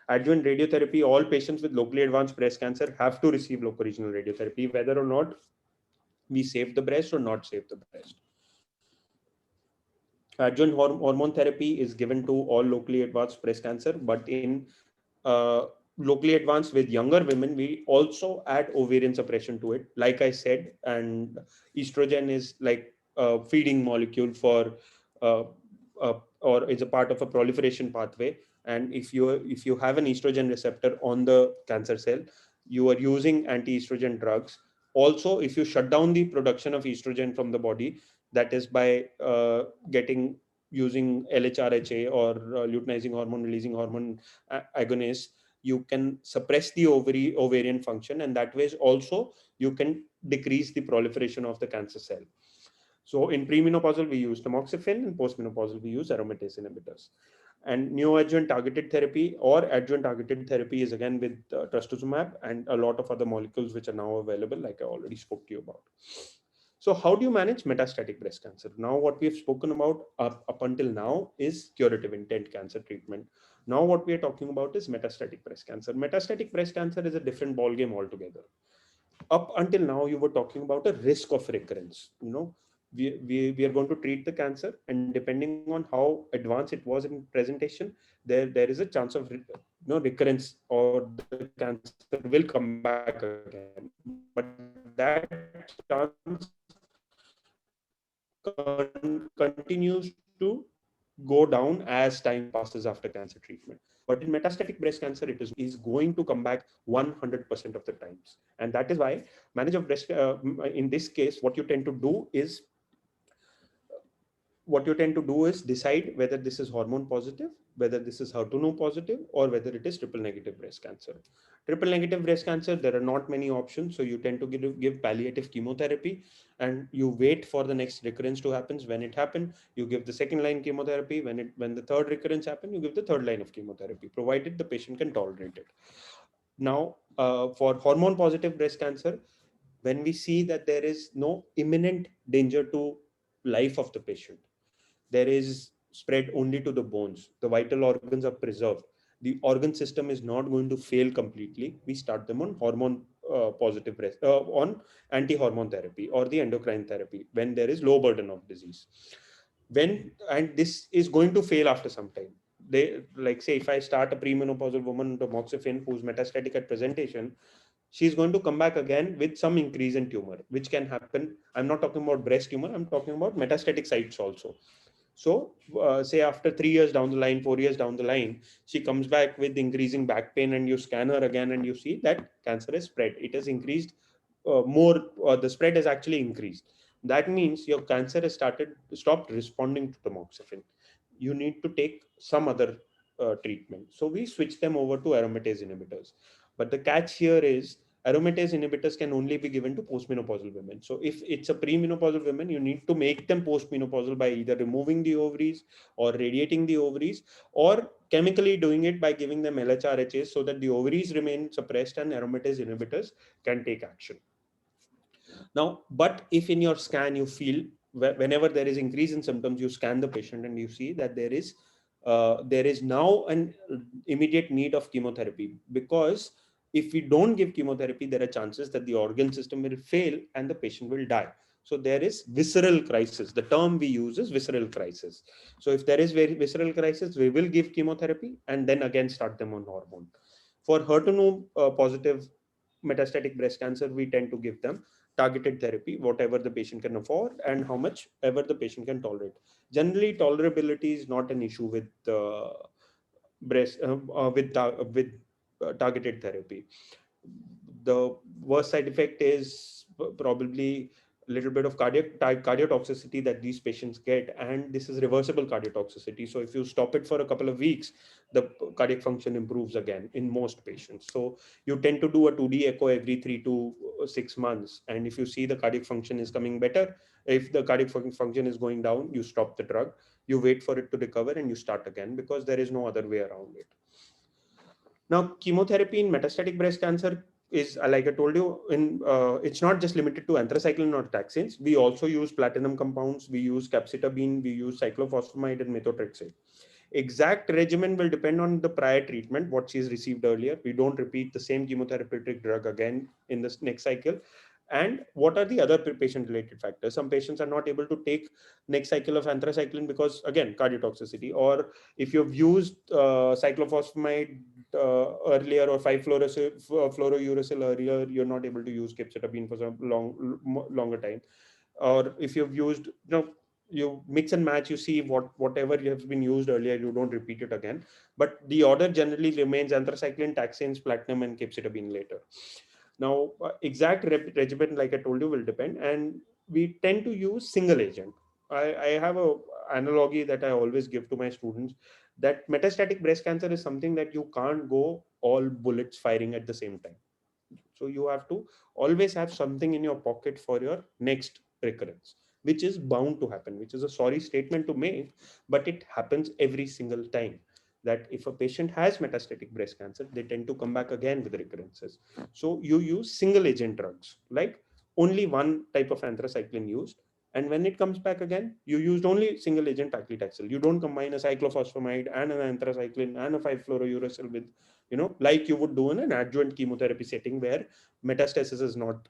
Adjuvant radiotherapy, all patients with locally advanced breast cancer have to receive locoregional radiotherapy, whether or not we save the breast or not save the breast. Adjunct hormone therapy is given to all locally advanced breast cancer, but in locally advanced with younger women, we also add ovarian suppression to it. Like I said, and estrogen is like a feeding molecule for, uh, or is a part of a proliferation pathway. And if you have an estrogen receptor on the cancer cell, you are using anti-estrogen drugs. Also, if you shut down the production of estrogen from the body, that is by using LHRHA or luteinizing hormone releasing hormone agonists, you can suppress the ovarian function, and that way also you can decrease the proliferation of the cancer cell. So in premenopausal we use tamoxifen, and postmenopausal we use aromatase inhibitors. And neoadjuvant targeted therapy or adjuvant targeted therapy is again with trastuzumab and a lot of other molecules which are now available, like I already spoke to you about. So how do you manage metastatic breast cancer? Now, what we have spoken about up until now is curative intent cancer treatment. Now, what we are talking about is metastatic breast cancer. Metastatic breast cancer is a different ballgame altogether. Up until now, you were talking about a risk of recurrence. We are going to treat the cancer, and depending on how advanced it was in presentation, there is a chance of recurrence, or the cancer will come back again. But that chance continues to go down as time passes after cancer treatment. But in metastatic breast cancer, it is going to come back 100% of the times. And that is why management of breast, in this case, what you tend to do is, what you tend to do is decide whether this is hormone positive, whether this is HER2 positive, or whether it is triple negative breast cancer. Triple negative breast cancer, there are not many options. So you tend to give palliative chemotherapy, and you wait for the next recurrence to happen. When it happens, you give the second line chemotherapy. When the third recurrence happens, you give the third line of chemotherapy, provided the patient can tolerate it. Now, for hormone positive breast cancer, when we see that there is no imminent danger to life of the patient, there is spread only to the bones, the vital organs are preserved, the organ system is not going to fail completely, we start them on hormone positive breast on anti-hormone therapy or the endocrine therapy when there is low burden of disease. And this is going to fail after some time. They, like, say if I start a premenopausal woman on tamoxifen who's metastatic at presentation, she's going to come back again with some increase in tumor, which can happen. I'm not talking about breast tumor, I'm talking about metastatic sites also. So say after 3 years down the line, 4 years down the line, she comes back with increasing back pain, and you scan her again and you see that cancer is spread. It has increased more, the spread has actually increased. That means your cancer has stopped responding to tamoxifen. You need to take some other treatment. So we switch them over to aromatase inhibitors. But the catch here is aromatase inhibitors can only be given to postmenopausal women. So if it's a premenopausal woman, you need to make them postmenopausal by either removing the ovaries or radiating the ovaries, or chemically doing it by giving them LHRHs so that the ovaries remain suppressed and aromatase inhibitors can take action. Now, but if in your scan you feel whenever there is increase in symptoms, you scan the patient and you see that there is now an immediate need of chemotherapy, because if we don't give chemotherapy, there are chances that the organ system will fail and the patient will die. So there is visceral crisis. The term we use is visceral crisis. So if there is very visceral crisis, we will give chemotherapy and then again start them on hormone. For HER2 positive metastatic breast cancer, we tend to give them targeted therapy, whatever the patient can afford and how much ever the patient can tolerate. Generally, tolerability is not an issue with breast targeted therapy. The worst side effect is probably a little bit of cardiotoxicity that these patients get, and this is reversible cardiotoxicity. So if you stop it for a couple of weeks, the cardiac function improves again in most patients. So you tend to do a 2D echo every 3 to 6 months, and if you see the cardiac function is coming better, if the cardiac function is going down, you stop the drug, you wait for it to recover, and you start again, because there is no other way around it. Now, chemotherapy in metastatic breast cancer is, like I told you, it's not just limited to anthracycline or taxanes. We also use platinum compounds, we use capecitabine, we use cyclophosphamide and methotrexate. Exact regimen will depend on the prior treatment, what she's received earlier. We don't repeat the same chemotherapeutic drug again in the next cycle. And what are the other patient-related factors? Some patients are not able to take next cycle of anthracycline because, again, cardiotoxicity. Or if you've used cyclophosphamide earlier, or 5-fluorouracil earlier, you're not able to use capecitabine for some longer time. Or if you've used, you mix and match, you see whatever you have been used earlier, you don't repeat it again. But the order generally remains anthracycline, taxanes, platinum, and capecitabine later. Now, exact regimen, like I told you, will depend, and we tend to use single agent. I have a analogy that I always give to my students, that metastatic breast cancer is something that you can't go all bullets firing at the same time. So you have to always have something in your pocket for your next recurrence, which is bound to happen, which is a sorry statement to make, but it happens every single time. That if a patient has metastatic breast cancer, they tend to come back again with recurrences. So you use single agent drugs, like only one type of anthracycline used, and when it comes back again, you used only single agent paclitaxel. You don't combine a cyclophosphamide and an anthracycline and a 5-fluorouracil with, like you would do in an adjuvant chemotherapy setting where metastasis is not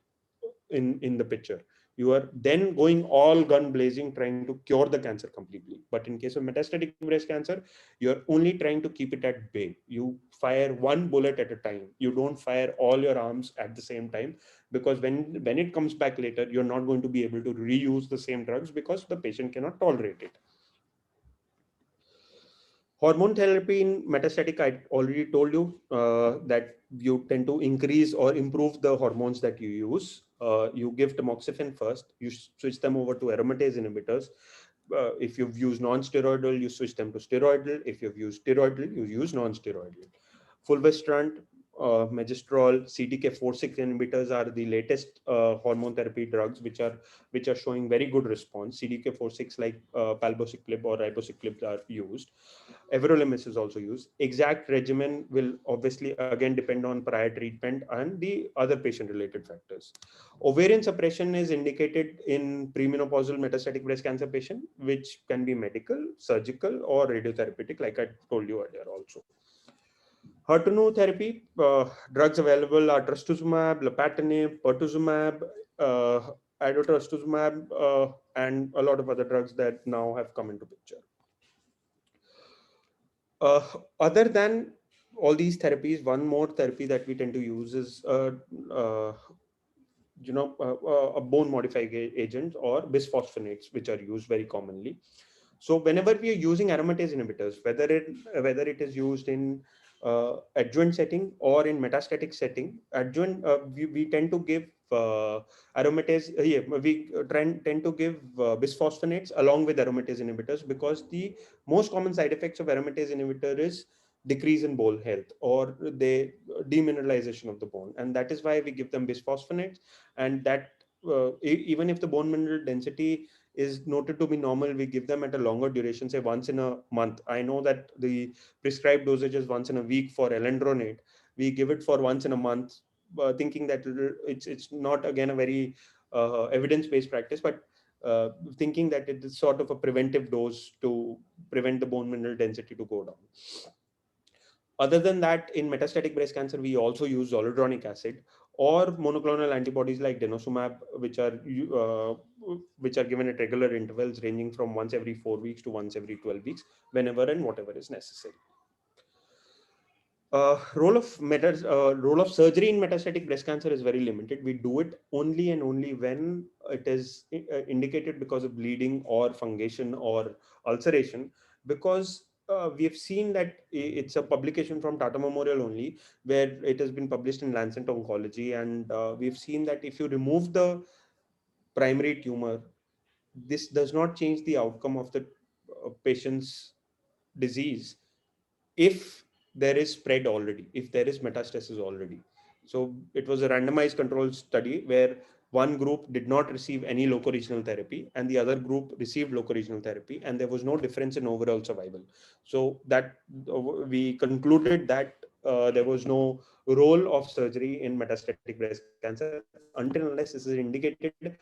in the picture. You are then going all gun blazing trying to cure the cancer completely. But in case of metastatic breast cancer, you're only trying to keep it at bay. You fire one bullet at a time. You don't fire all your arms at the same time, because when it comes back later, you're not going to be able to reuse the same drugs because the patient cannot tolerate it. Hormone therapy in metastatic, I already told you that you tend to increase or improve the hormones that you use. You give tamoxifen first, you switch them over to aromatase inhibitors. if you've used non-steroidal, you switch them to steroidal. If you've used steroidal, you use non-steroidal. Fulvestrant, Megestrol, CDK4/6 inhibitors are the latest hormone therapy drugs which are showing very good response. CDK4/6 like palbociclib or ribociclib are used. Everolimus is also used. Exact regimen will obviously again depend on prior treatment and the other patient-related factors. Ovarian suppression is indicated in premenopausal metastatic breast cancer patient, which can be medical, surgical, or radiotherapeutic, like I told you earlier also. HER2 therapy, drugs available are trastuzumab, lapatinib, pertuzumab, idotrastuzumab, and a lot of other drugs that now have come into picture. Other than all these therapies, one more therapy that we tend to use is uh, a bone modifying agent or bisphosphonates, which are used very commonly. So whenever we are using aromatase inhibitors, whether it is used in adjuvant setting or in metastatic setting, adjuvant we tend to give aromatase. We tend to give bisphosphonates along with aromatase inhibitors, because the most common side effects of aromatase inhibitor is decrease in bone health or the demineralization of the bone, and that is why we give them bisphosphonates. And that even if the bone mineral density is noted to be normal, we give them at a longer duration, say once in a month. I know that the prescribed dosage is once in a week for alendronate. We give it for once in a month, thinking that it's not again a very evidence-based practice, but thinking that it is sort of a preventive dose to prevent the bone mineral density to go down. Other than that, in metastatic breast cancer, we also use zoledronic acid or monoclonal antibodies like denosumab, which are given at regular intervals ranging from once every 4 weeks to once every 12 weeks, whenever and whatever is necessary. Role of surgery in metastatic breast cancer is very limited. We do it only and only when it is indicated because of bleeding or fungation or ulceration, because we have seen that it's a publication from Tata Memorial only, where it has been published in Lancet Oncology, and we've seen that if you remove the primary tumor, this does not change the outcome of the patient's disease if there is spread already, if there is metastasis already. So it was a randomized control study where one group did not receive any locoregional therapy and the other group received locoregional therapy, and there was no difference in overall survival. So that we concluded that there was no role of surgery in metastatic breast cancer until unless this is indicated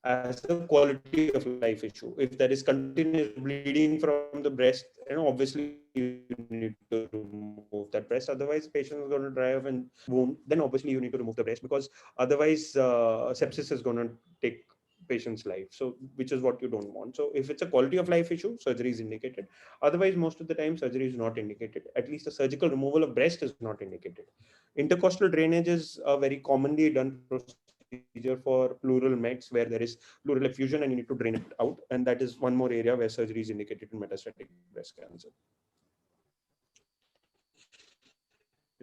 as a quality of life issue. If there is continuous bleeding from the breast, obviously you need to remove that breast, otherwise patient is going to dry off and wound, then obviously you need to remove the breast, because otherwise sepsis is going to take patient's life. So which is what you don't want. So if it's a quality of life issue, surgery is indicated. Otherwise, most of the time surgery is not indicated. At least a surgical removal of breast is not indicated. Intercostal drainage is a very commonly done procedure for pleural mets, where there is pleural effusion and you need to drain it out, and that is one more area where surgery is indicated in metastatic breast cancer.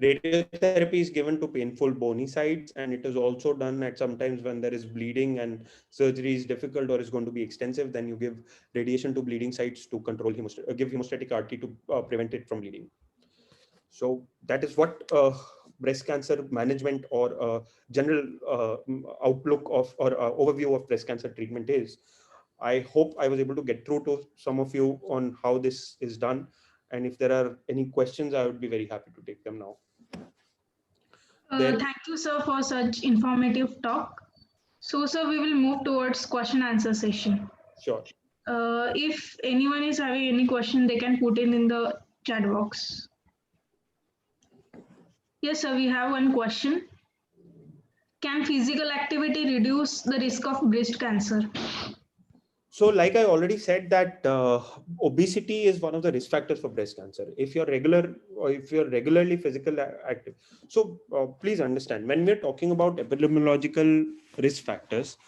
Radiotherapy is given to painful bony sites, and it is also done at sometimes when there is bleeding and surgery is difficult or is going to be extensive. Then you give radiation to bleeding sites to control give hemostatic RT to prevent it from bleeding. So that is what breast cancer management or general outlook of or overview of breast cancer treatment is. I hope I was able to get through to some of you on how this is done. And if there are any questions, I would be very happy to take them now. Thank you, sir, for such informative talk. So, sir, we will move towards question answer session. Sure. If anyone is having any question, they can put in the chat box. Yes, sir, we have one question. Can physical activity reduce the risk of breast cancer? So like I already said that obesity is one of the risk factors for breast cancer. If you're regularly physical active. So please understand, when we're talking about epidemiological risk factors,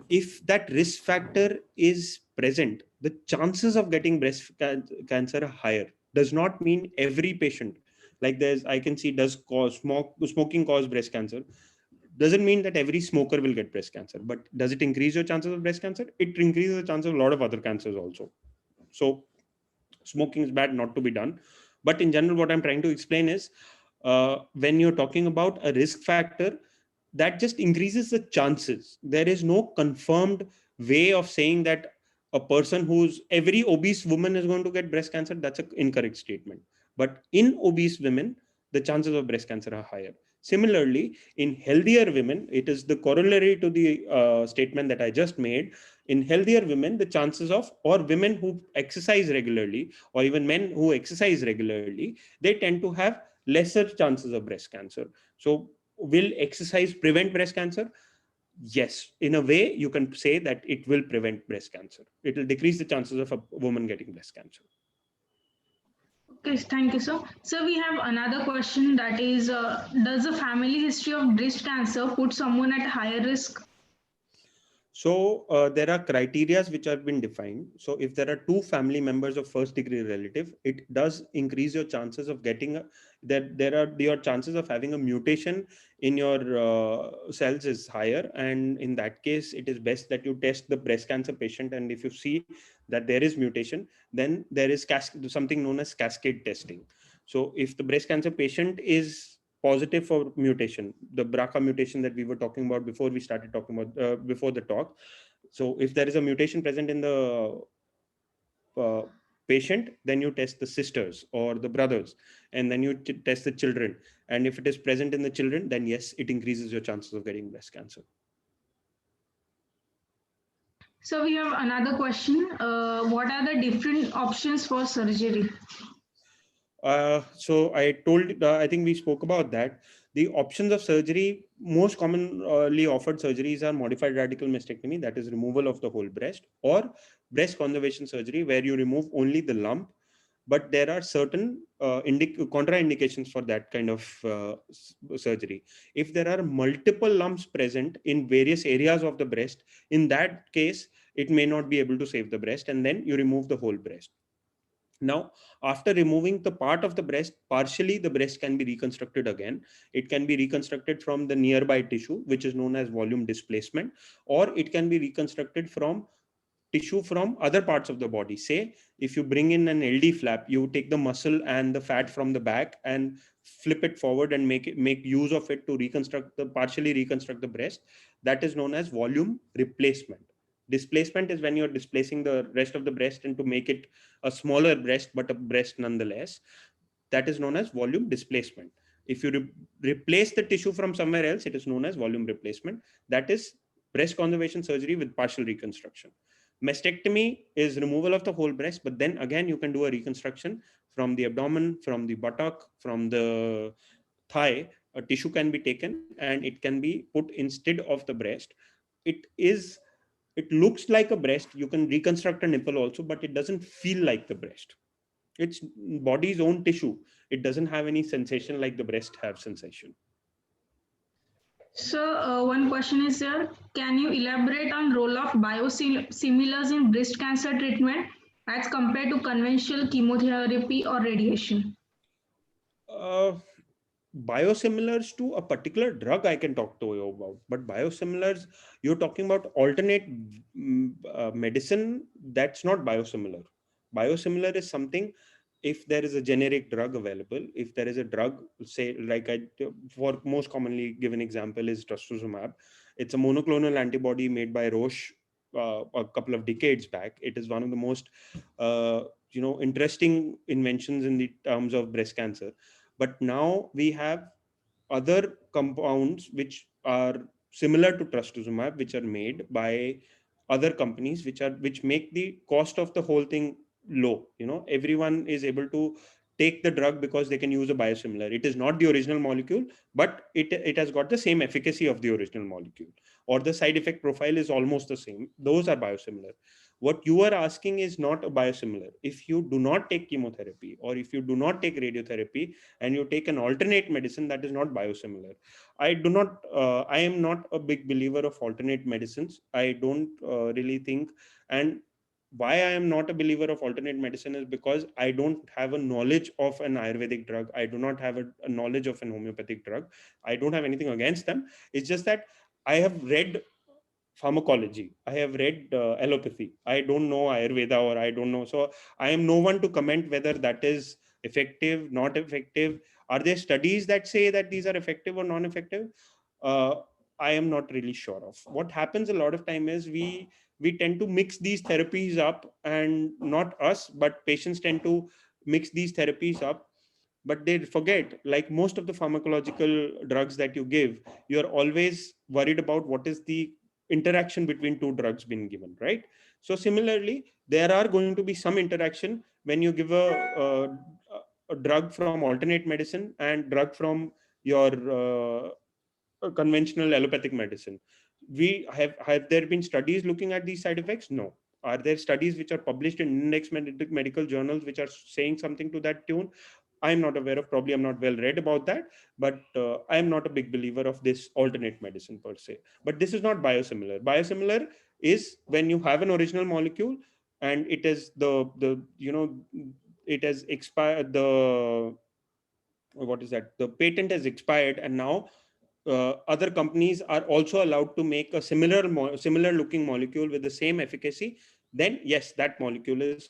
if that risk factor is present, the chances of getting breast cancer are higher. Does not mean every patient, like I can see, does smoking cause breast cancer. doesn't mean that every smoker will get breast cancer, but does it increase your chances of breast cancer? It increases the chances of a lot of other cancers also. So smoking is bad, not to be done. But in general, what I'm trying to explain is, when you're talking about a risk factor, that just increases the chances. There is no confirmed way of saying that a person who's every obese woman is going to get breast cancer. That's an incorrect statement. But in obese women, the chances of breast cancer are higher. Similarly, in healthier women, it is the corollary to the statement that I just made. In healthier women, the chances of, or women who exercise regularly, or even men who exercise regularly, they tend to have lesser chances of breast cancer. So will exercise prevent breast cancer? Yes, in a way you can say that it will prevent breast cancer. It will decrease the chances of a woman getting breast cancer. Okay, thank you, sir. So we have another question, that is, does a family history of breast cancer put someone at higher risk? So there are criteria which have been defined. So if there are two family members of first degree relative, it does increase your chances of getting that there are your chances of having a mutation in your cells is higher. And in that case, it is best that you test the breast cancer patient. And if you see that there is mutation, then there is something known as cascade testing. So if the breast cancer patient is positive for mutation, the BRCA mutation that we were talking about before we started talking about before the talk. So if there is a mutation present in the uh, patient, then you test the sisters or the brothers, and then you test the children. And if it is present in the children, then yes, it increases your chances of getting breast cancer. So we have another question. What are the different options for surgery? So I think we spoke about that. The options of surgery, most commonly offered surgeries are modified radical mastectomy, that is removal of the whole breast, or breast conservation surgery, where you remove only the lump. But there are certain contraindications for that kind of surgery. If there are multiple lumps present in various areas of the breast, in that case, it may not be able to save the breast, and then you remove the whole breast. Now, after removing the part of the breast, partially the breast can be reconstructed again. It can be reconstructed from the nearby tissue, which is known as volume displacement, or it can be reconstructed from tissue from other parts of the body. Say, if you bring in an LD flap, you take the muscle and the fat from the back and flip it forward and make use of it to partially reconstruct the breast. That is known as volume replacement. Displacement is when you're displacing the rest of the breast and to make it a smaller breast, but a breast nonetheless. That is known as volume displacement. If you replace the tissue from somewhere else, it is known as volume replacement. That is breast conservation surgery with partial reconstruction. Mastectomy is removal of the whole breast, but then again, you can do a reconstruction from the abdomen, from the buttock, from the thigh. A tissue can be taken and it can be put instead of the breast. It looks like a breast. You can reconstruct a nipple also, but it doesn't feel like the breast. It's body's own tissue. It doesn't have any sensation like the breast have sensation. So one question is here, can you elaborate on role of biosimilars in breast cancer treatment as compared to conventional chemotherapy or radiation? Uh, Biosimilars to a particular drug I can talk to you about, but biosimilars, you're talking about alternate medicine. That's not biosimilar. Biosimilar is something, if there is a generic drug available, if there is a drug, say, like for most commonly given example is trastuzumab. It's a monoclonal antibody made by Roche a couple of decades back. It is one of the most interesting inventions in the terms of breast cancer. But now we have other compounds which are similar to trastuzumab, which are made by other companies, which make the cost of the whole thing low. Everyone is able to take the drug because they can use a biosimilar. It is not the original molecule, but it has got the same efficacy of the original molecule, or the side effect profile is almost the same. Those are biosimilar. What you are asking is not a biosimilar. If you do not take chemotherapy, or if you do not take radiotherapy, and you take an alternate medicine, that is not biosimilar. I am not a big believer of alternate medicines. I don't really think. And why I am not a believer of alternate medicine is because I don't have a knowledge of an Ayurvedic drug. I do not have a knowledge of an homeopathic drug. I don't have anything against them. It's just that I have read pharmacology. I have read allopathy. I don't know Ayurveda, or I don't know. So I am no one to comment whether that is effective, not effective. Are there studies that say that these are effective or non-effective? Uh, I am not really sure of. What happens a lot of time is we tend to mix these therapies up, and not us, but patients tend to mix these therapies up, but they forget, like most of the pharmacological drugs that you give, you're always worried about what is the interaction between two drugs being given, right? So similarly, there are going to be some interaction when you give a drug from alternate medicine and drug from your conventional allopathic medicine. We have there been studies looking at these side effects? No. Are there studies which are published in index medical journals which are saying something to that tune? I'm not aware of. Probably I'm not well read about that, but I'm not a big believer of this alternate medicine per se. But this is not biosimilar. Biosimilar is when you have an original molecule and it is the it has expired, the what is that, the patent has expired, and now other companies are also allowed to make a similar looking molecule with the same efficacy. Then yes, that molecule is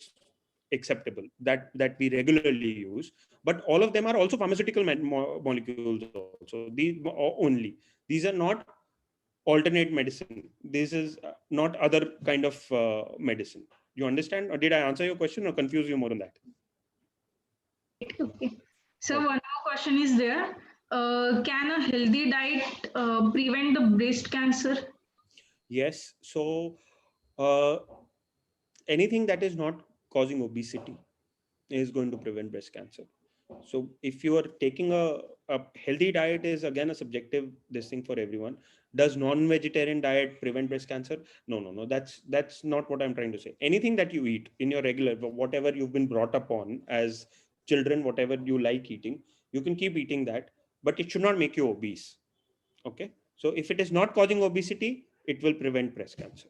acceptable, that we regularly use. But all of them are also pharmaceutical molecules also. These only, these are not alternate medicine. This is not other kind of medicine. You understand, or did I answer your question or confuse you more on that? Right. Okay. So Okay. one more question is there. Can a healthy diet prevent the breast cancer? Yes. So uh, anything that is not causing obesity is going to prevent breast cancer. So if you are taking a healthy diet, is again a subjective this thing for everyone. Does non-vegetarian diet prevent breast cancer? No, that's not what I'm trying to say. Anything that you eat in your regular, whatever you've been brought up on as children, whatever you like eating, you can keep eating that, but it should not make you obese. Okay, so if it is not causing obesity, it will prevent breast cancer.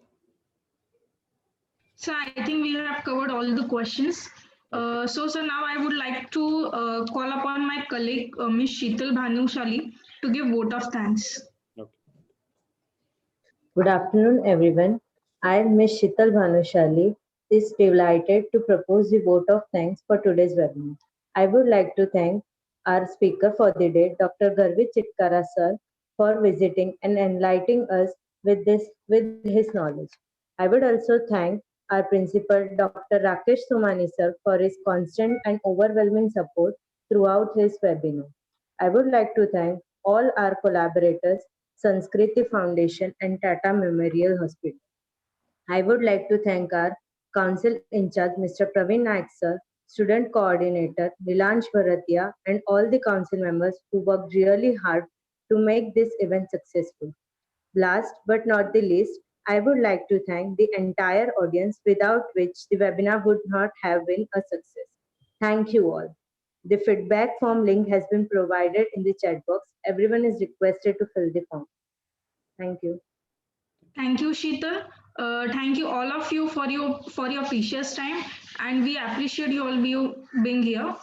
So I think we have covered all the questions. Okay. So now I would like to call upon my colleague, Ms. Sheetal Bhanushali, to give vote of thanks. Okay. Good afternoon, everyone. I am Ms. Shital Bhanushali, is delighted to propose the vote of thanks for today's webinar. I would like to thank our speaker for the day, Dr. Garvit Chitkara sir, for visiting and enlightening us with his knowledge. I would also thank our principal, Dr. Rakesh Somani sir, for his constant and overwhelming support throughout his webinar. I would like to thank all our collaborators, Sanskriti Foundation and Tata Memorial Hospital. I would like to thank our Council in charge, Mr. Praveen Naik sir, Student Coordinator, Nilansh Bharatia, and all the Council members who worked really hard to make this event successful. Last but not the least, I would like to thank the entire audience without which the webinar would not have been a success. Thank you all. The feedback form link has been provided in the chat box. Everyone is requested to fill the form. Thank you. Thank you, Sheetal. Thank you all of you for your precious time, and we appreciate you all being here.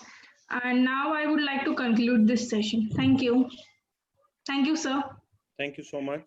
And now I would like to conclude this session. Thank you. Thank you, sir. Thank you so much.